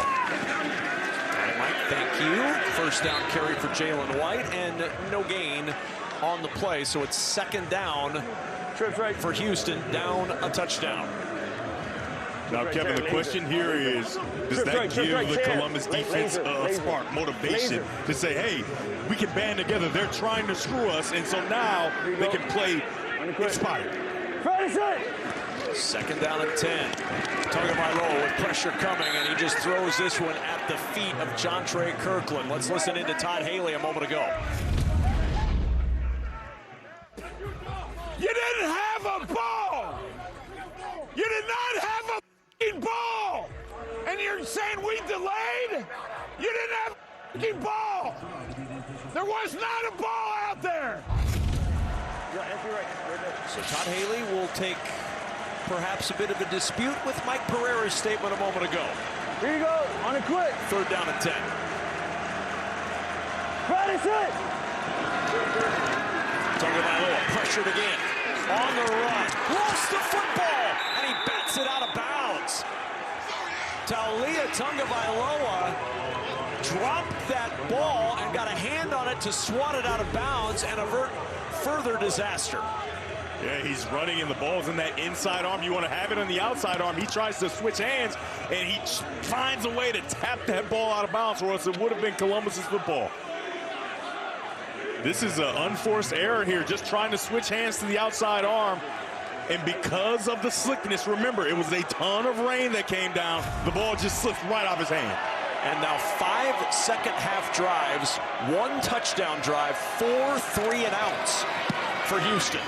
Mike, thank you. First down carry for Jalen White, and no gain on the play. So it's 2nd down for Houston, down a touchdown. Now, Kevin, the question here is, does that give the Columbus defense a spark, motivation to say, hey, we can band together. They're trying to screw us, and so now they can play inspired. 2nd down and 10. Tagovailoa with pressure coming, and he just throws this one at the feet of Jontre Kirkland. Let's listen into Todd Haley a moment ago. You didn't have a ball. You did not have a ball, and you're saying we delayed? You didn't have a ball. There was not a ball out there. So Todd Haley will take perhaps a bit of a dispute with Mike Pereira's statement a moment ago. Here you go, on a quick. 3rd down and 10. Practice it. Tagovailoa pressured again. On the run. Lost the football, and he bats it out of bounds. Taulia Tagovailoa dropped that ball and got a hand on it to swat it out of bounds and avert further disaster. Yeah, he's running and the ball's in that inside arm. You want to have it on the outside arm. He tries to switch hands, and he finds a way to tap that ball out of bounds, or else it would have been Columbus's football. This is an unforced error here, just trying to switch hands to the outside arm. And because of the slickness, remember, it was a ton of rain that came down. The ball just slipped right off his hand. And now 5 second-half drives, 1 touchdown drive, 4 3-and-outs for Houston.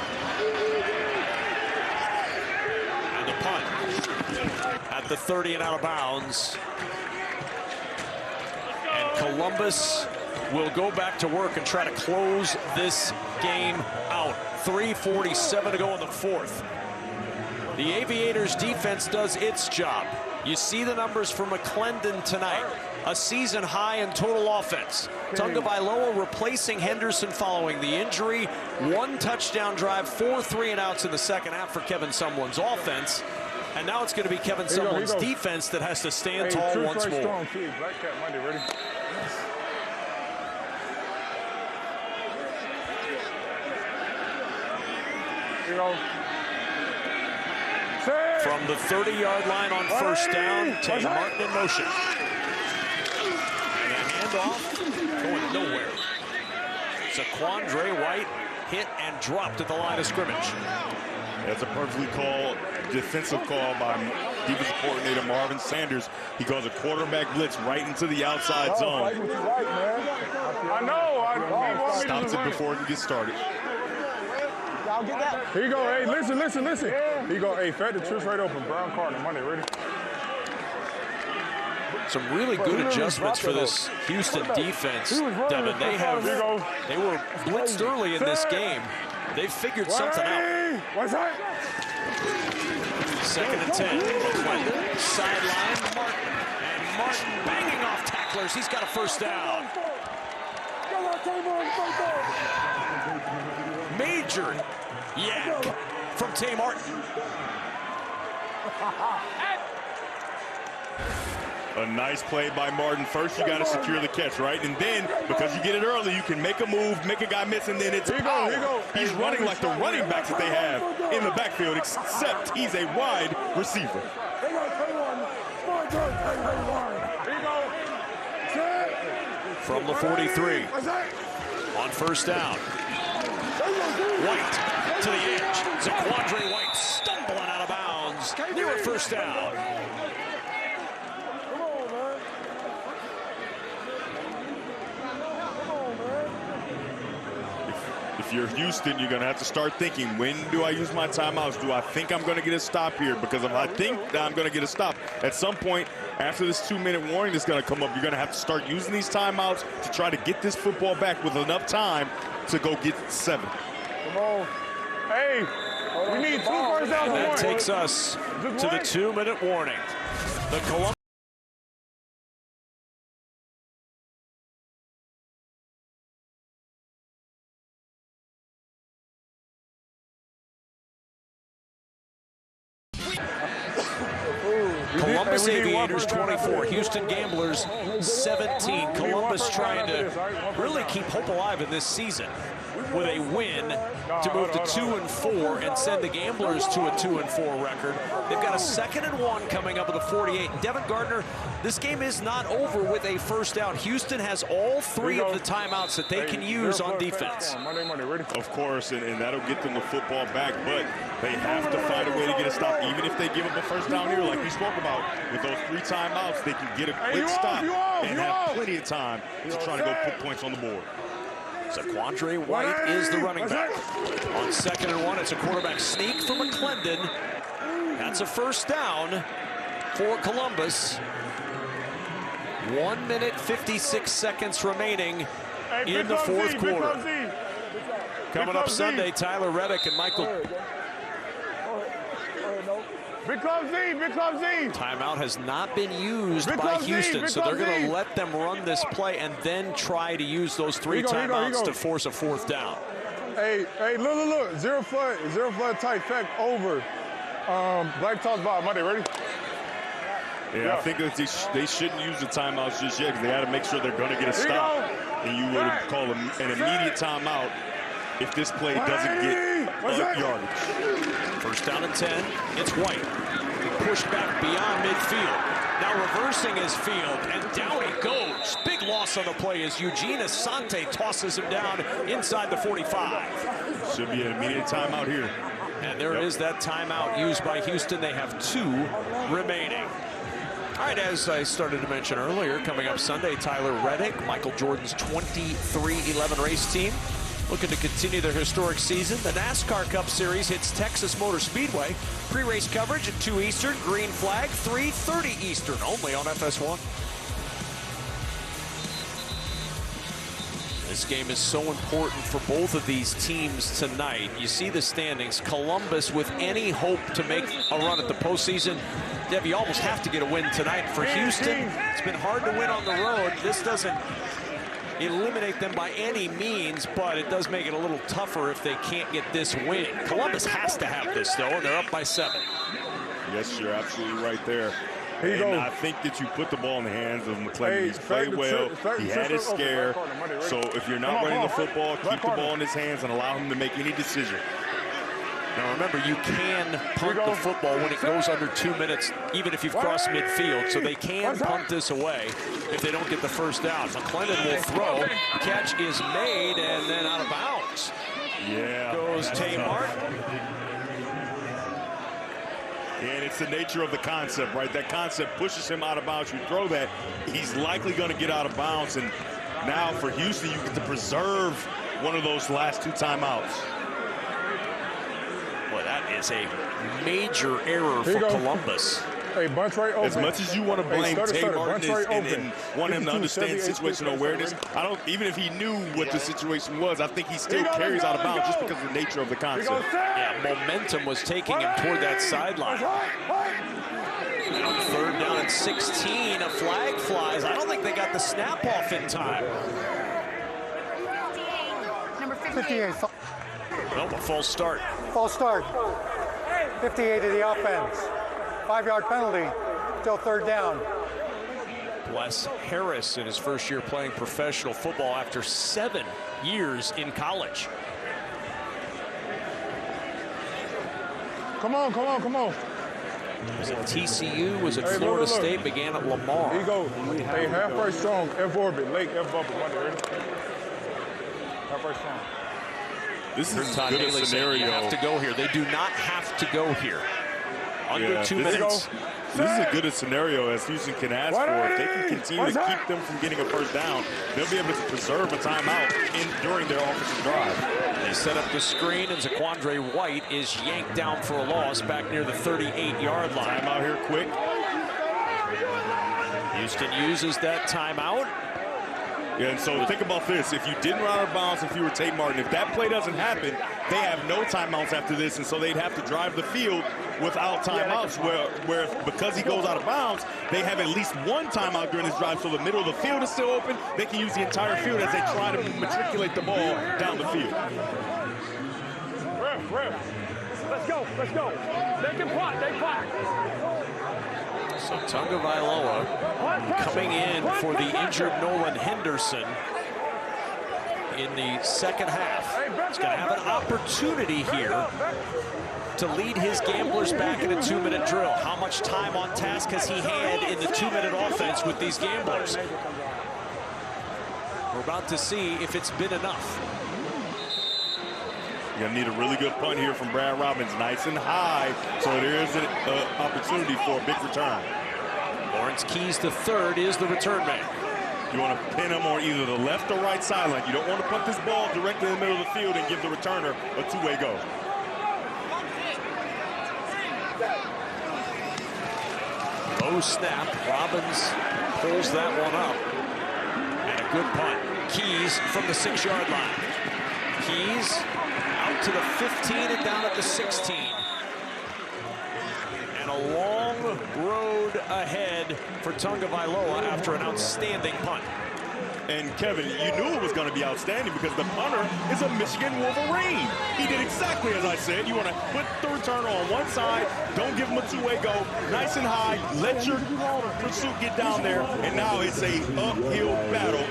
And the punt at the 30 and out of bounds. And Columbus will go back to work and try to close this game out. 3:47 to go in the 4th. The Aviators defense does its job. You see the numbers for McClendon tonight. A season high in total offense. Tagovailoa replacing Henderson following the injury. 1 touchdown drive, 4 3-and-outs in the second half for Kevin Sumlin's offense. And now it's going to be Kevin Sumlin's defense that has to stand tall once more. Strong kid. Black Cat Monday, ready? Here you go. From the 30-yard line on first down, Tay Martin in motion. And a handoff going nowhere. Zaquandre White hit and dropped at the line of scrimmage. That's a perfectly called defensive call by defensive coordinator Marvin Sanders. He calls a quarterback blitz right into the outside zone. I know. Stops it before it gets started. Y'all get that? Here you go. Hey, listen. Here you go. Hey, fed the trips right open. Brown card on Monday. Ready? Some really good adjustments for this Houston defense, Devin. They were blitzed early in this game. They figured something out. What's that? 2nd and 10. McClendon, sideline, Martin. And Martin banging off tacklers. He's got a first down. Major yak from Tay Martin. A nice play by Martin. First, you got to secure the catch, right? And then, because you get it early, you can make a move, make a guy miss, and then it's power. He's running like the running backs that they have in the backfield, except he's a wide receiver. From the 43. On first down. White to the edge. Zaquandre White stumbling out of bounds. Near a first down. If you're Houston, you're going to have to start thinking, when do I use my timeouts? Do I think I'm going to get a stop here? Because if I think that I'm going to get a stop, at some point after this 2-minute warning that's going to come up, you're going to have to start using these timeouts to try to get this football back with enough time to go get 7. Come on. Hey, we need 2 first downs. And that takes us to the 2-minute warning. The Columbus Columbus Aviators 24, Houston Gamblers 17. Columbus trying to really keep hope alive in this season with a win to move to 2-4 and send the Gamblers to a 2-4 record. They've got a 2nd and 1 coming up at the 48. Devin Gardner, this game is not over with a first down. Houston has all 3 of the timeouts that they can use on defense. Of course, and that'll get them the football back, but they have to find a way to get a stop. Even if they give up a first down here, like we spoke about, with those 3 timeouts, they can get a quick stop and have plenty of time to try to go put points on the board. Zaquandre White is the running back. On 2nd and 1, it's a quarterback sneak from McClendon. That's a first down for Columbus. 1 minute, 56 seconds remaining in the 4th quarter. Coming up Sunday, Tyler Reddick and Michael. Big Club Z, Big Club Z. Timeout has not been used by Houston, so they're going to let them run this play and then try to use those 3 timeouts to force a 4th down. Hey, look. Zero flood tight effect over. Black Talks Bob Monday, ready? Yeah, I think that they shouldn't use the timeouts just yet because they got to make sure they're going to get a stop. And you would call an immediate timeout if this play doesn't get yardage. First down and 10. It's White. Pushed back beyond midfield. Now reversing his field, and down he goes. Big loss on the play as Eugene Asante tosses him down inside the 45. Should be an immediate timeout here. And there is that timeout used by Houston. They have 2 remaining. All right, as I started to mention earlier, coming up Sunday, Tyler Reddick, Michael Jordan's 23-11 race team, looking to continue their historic season. The NASCAR Cup Series hits Texas Motor Speedway. Pre-race coverage at 2 Eastern, green flag, 3:30 Eastern, only on FS1. This game is so important for both of these teams tonight. You see the standings. Columbus with any hope to make a run at the postseason. Deb, you almost have to get a win tonight. For Houston, it's been hard to win on the road. This doesn't eliminate them by any means, but it does make it a little tougher if they can't get this win. Columbus has to have this, though, and they're up by 7. Yes, you're absolutely right there. And I think that you put the ball in the hands of McClendon. He's played well. He had his scare. So if you're not running the football, keep the ball in his hands and allow him to make any decision. Now remember, you can punt the football when it goes under 2 minutes, even if you've crossed midfield. So they can punt this away if they don't get the first down. McClendon will throw. Catch is made, and then out of bounds. Yeah. Goes Tay Martin. And it's the nature of the concept, right? That concept pushes him out of bounds. You throw that, he's likely going to get out of bounds. And now for Houston, you get to preserve one of those last 2 timeouts. Boy, that is a major error for Columbus. Hey, bunch right open. As much as you want to blame Tay Martin right and want him to understand situational awareness, even if he knew what the situation was, I think he still carries out of bounds just because of the nature of the concept. Yeah, momentum was taking him toward that sideline. And on 3rd down and 16, a flag flies. I don't think they got the snap off in time. Number 58. Well, a false start. False start. 58 to the offense. 5-yard penalty, still 3rd down. Wes Harris in his first year playing professional football after 7 years in college. Come on, come on, come on. Was it TCU? Was it Florida State? Began at Lamar. Here you go. Hey, halfway strong, F orbit, Lake F bubble. Halfway strong. This is a good scenario. You have to go here. They do not have to go here. Under 2 minutes. This is as good a scenario as Houston can ask for. If they can continue to keep them from getting a first down, they'll be able to preserve a timeout during their offensive drive. They set up the screen, and Zaquandre White is yanked down for a loss back near the 38-yard line. Timeout here quick. Houston uses that timeout. Yeah, and so think about this. If you didn't run out of bounds, if you were Tate Martin, if that play doesn't happen, they have no timeouts after this, and so they'd have to drive the field without timeouts, where because he goes out of bounds, they have at least 1 timeout during this drive, so the middle of the field is still open. They can use the entire field as they try to matriculate the ball down the field. Ref. Let's go. They can punt, they punt. So Tagovailoa coming in for the injured Nolan Henderson in the second half. He's going to have an opportunity here to lead his gamblers back in a 2-minute drill. How much time on task has he had in the 2-minute offense with these gamblers? We're about to see if it's been enough. You're going to need a really good punt here from Brad Robbins, nice and high, so there is an opportunity for a big return. Lawrence Keys III is the return man. You want to pin him on either the left or right sideline. You don't want to put this ball directly in the middle of the field and give the returner a 2-way go. Low snap. Robbins pulls that one up. And a good punt. Keys from the 6-yard line. Keys out to the 15 and down at the 16. And a long road ahead for Tagovailoa after an outstanding punt. And Kevin, you knew it was going to be outstanding because the punter is a Michigan Wolverine. He did exactly as I said. You want to put the returner on one side, don't give him a 2-way go, nice and high, let your pursuit get down there, and now it's a uphill battle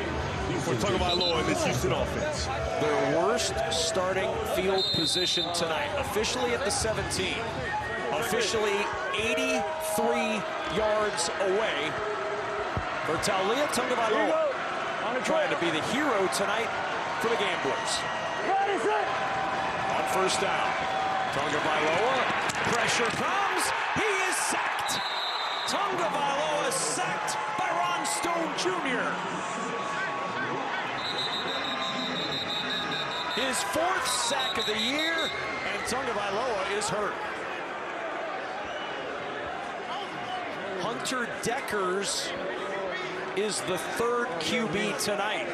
for Tagovailoa in this Houston offense. Their worst starting field position tonight, officially at the 17, officially 83 yards away for Taulia Tagovailoa, trying to be the hero tonight for the Gamblers. On first down, Tagovailoa, pressure comes, he is sacked. Tagovailoa is sacked by Ron Stone Jr. His 4th sack of the year, and Tagovailoa is hurt. Hunter Deckers is the 3rd QB tonight.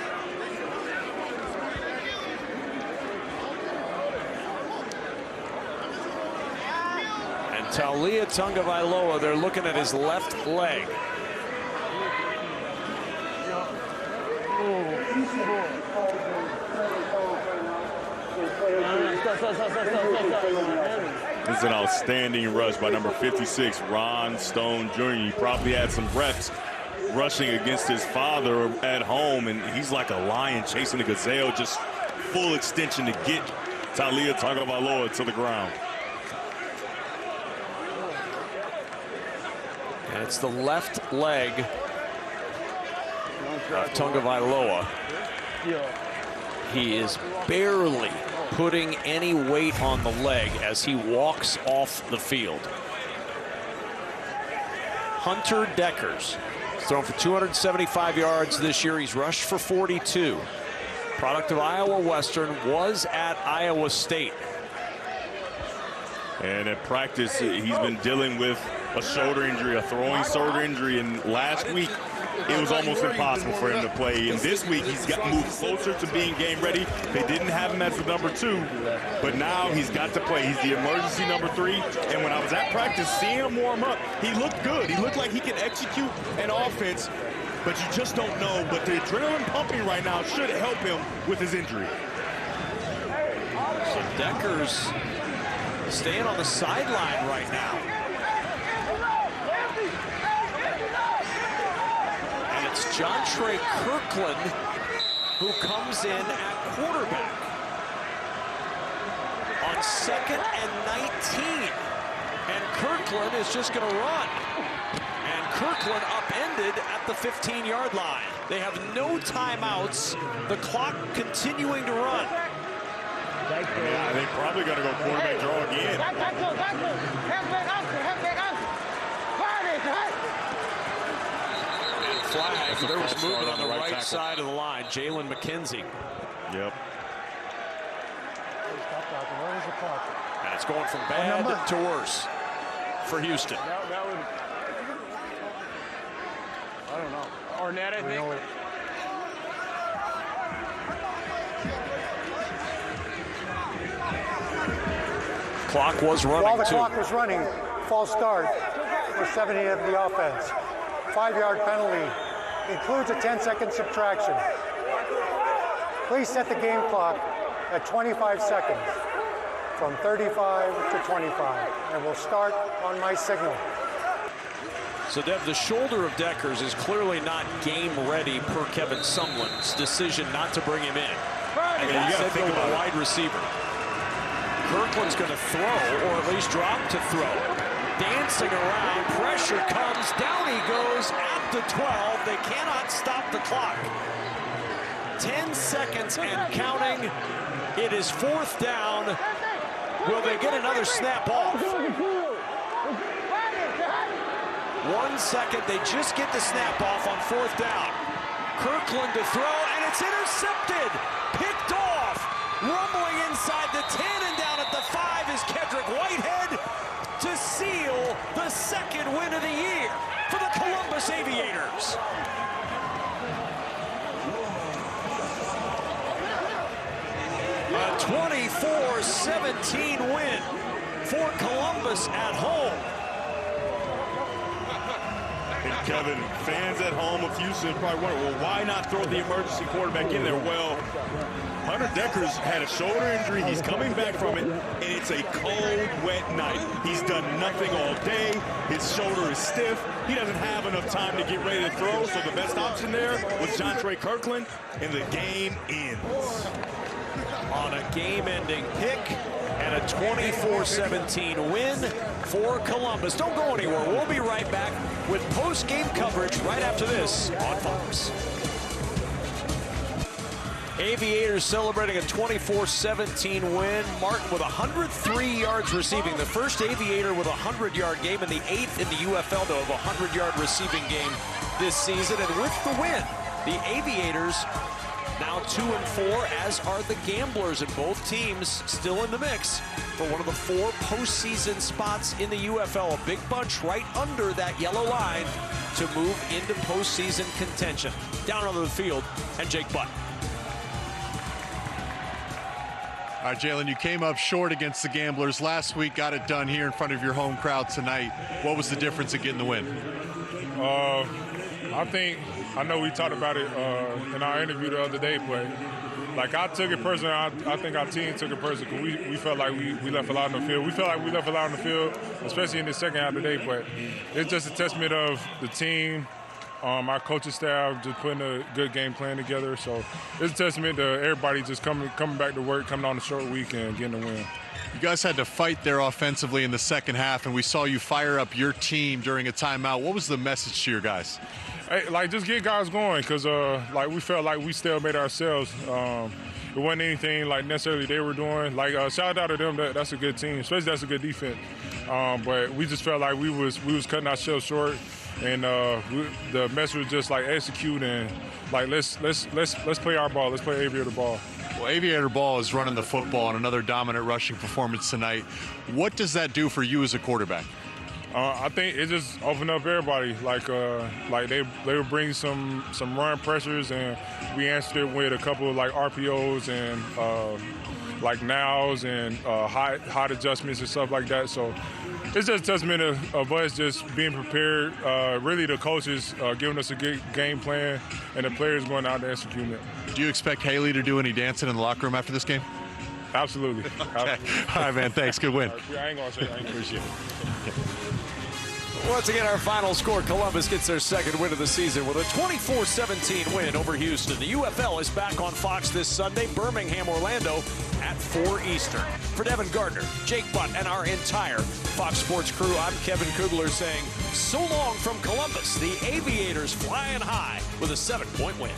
And Taulia Tagovailoa, they're looking at his left leg. This is an outstanding rush by number 56, Ron Stone Jr. He probably had some reps rushing against his father at home, and he's like a lion chasing a gazelle, just full extension to get Taulia Tagovailoa to the ground. And it's the left leg of Tagovailoa. He is barely putting any weight on the leg as he walks off the field. Hunter Deckers. He's thrown for 275 yards this year. He's rushed for 42. Product of Iowa Western, was at Iowa State. And at practice, he's been dealing with a shoulder injury, a throwing shoulder injury. And last week, it was almost impossible for him to play. And this week, he's got moved closer to being game ready. They didn't have him as the number 2, but now he's got to play. He's the emergency number 3. And when I was at practice, seeing him warm up, he looked good. He looked like he could execute an offense, but you just don't know. But the adrenaline pumping right now should help him with his injury. So Deckers staying on the sideline right now. And it's Jontre Kirkland who comes in at quarterback on 2nd and 19. And Kirkland is just going to run. And Kirkland upended at the 15-yard line. They have no timeouts. The clock continuing to run. Yeah, they're probably going to go quarterback draw again. And flag. There was movement on the right side of the line. Jalen McKenzie. Yep. And it's going from bad to worse for Houston. I don't know. Arnett, I think. Clock was running. While the clock was running, false start for 70 of the offense. 5-yard penalty includes a 10-second subtraction. Please set the game clock at 25 seconds from 35 to 25, and we'll start on my signal. So, Dev, the shoulder of Deckers is clearly not game ready per Kevin Sumlin's decision not to bring him in. And he said go a wide receiver. Kirkland's going to throw, or at least drop to throw. Dancing around, pressure comes, down he goes at the 12. They cannot stop the clock. 10 seconds and counting. It is 4th down. Will they get another snap off? 1 second, they just get the snap off on 4th down. Kirkland to throw, and it's intercepted. Picked off. Rumbling inside the 10 and down at the 5 is Kedrick Whitehead to seal the 2nd win of the year for the Columbus Aviators. A 24-17 win for Columbus at home. And Kevin, fans at home of Houston probably wonder, well, why not throw the emergency quarterback in there? Well, Hunter Deckers had a shoulder injury. He's coming back from it, and it's a cold, wet night. He's done nothing all day. His shoulder is stiff. He doesn't have enough time to get ready to throw, so the best option there was Jontre Kirkland, and the game ends. On a game-ending pick and a 24-17 win for Columbus. Don't go anywhere. We'll be right back with post-game coverage right after this on Fox. Aviators celebrating a 24-17 win. Martin with 103 yards receiving. The first Aviator with a 100-yard game and the 8th in the UFL to have a 100-yard receiving game this season. And with the win, the Aviators now 2-4, as are the Gamblers, and both teams still in the mix for one of the 4 postseason spots in the UFL. A big bunch right under that yellow line to move into postseason contention. Down onto the field, and Jake Butt. All right, Jalen, you came up short against the Gamblers last week, got it done here in front of your home crowd tonight. What was the difference in getting the win? I know we talked about it in our interview the other day, but like I took it personally. I think our team took it personally because we felt like we left a lot on the field. We felt like we left a lot on the field, especially in the second half of the day. But it's just a testament of the team, our coaching staff just putting a good game plan together. So it's a testament to everybody just coming back to work, coming on a short week and getting a win. You guys had to fight there offensively in the second half, and we saw you fire up your team during a timeout. What was the message to your guys? Hey, just get guys going because we felt like we still made ourselves. It wasn't anything like necessarily they were doing. Shout out to them. That's a good team, especially that's a good defense. But we just felt like we was cutting ourselves short. And the message was just like execute and like let's play our ball. Let's play Aviator ball. Well, Aviator ball is running the football and another dominant rushing performance tonight. What does that do for you as a quarterback? I think it just opened up everybody. Like they would bring some run pressures, and we answered it with a couple of like RPOs and like nows and hot adjustments and stuff like that. So it's just a testament of us just being prepared. Really, the coaches giving us a good game plan, and the players going out and executing it. Do you expect Haley to do any dancing in the locker room after this game? Absolutely. Okay. All right, man. Thanks. Good win. I ain't gonna say I appreciate it. Once again, our final score, Columbus gets their second win of the season with a 24-17 win over Houston. The UFL is back on Fox this Sunday, Birmingham, Orlando at 4 Eastern. For Devin Gardner, Jake Butt, and our entire Fox Sports crew, I'm Kevin Kugler saying so long from Columbus. The Aviators flying high with a 7-point win.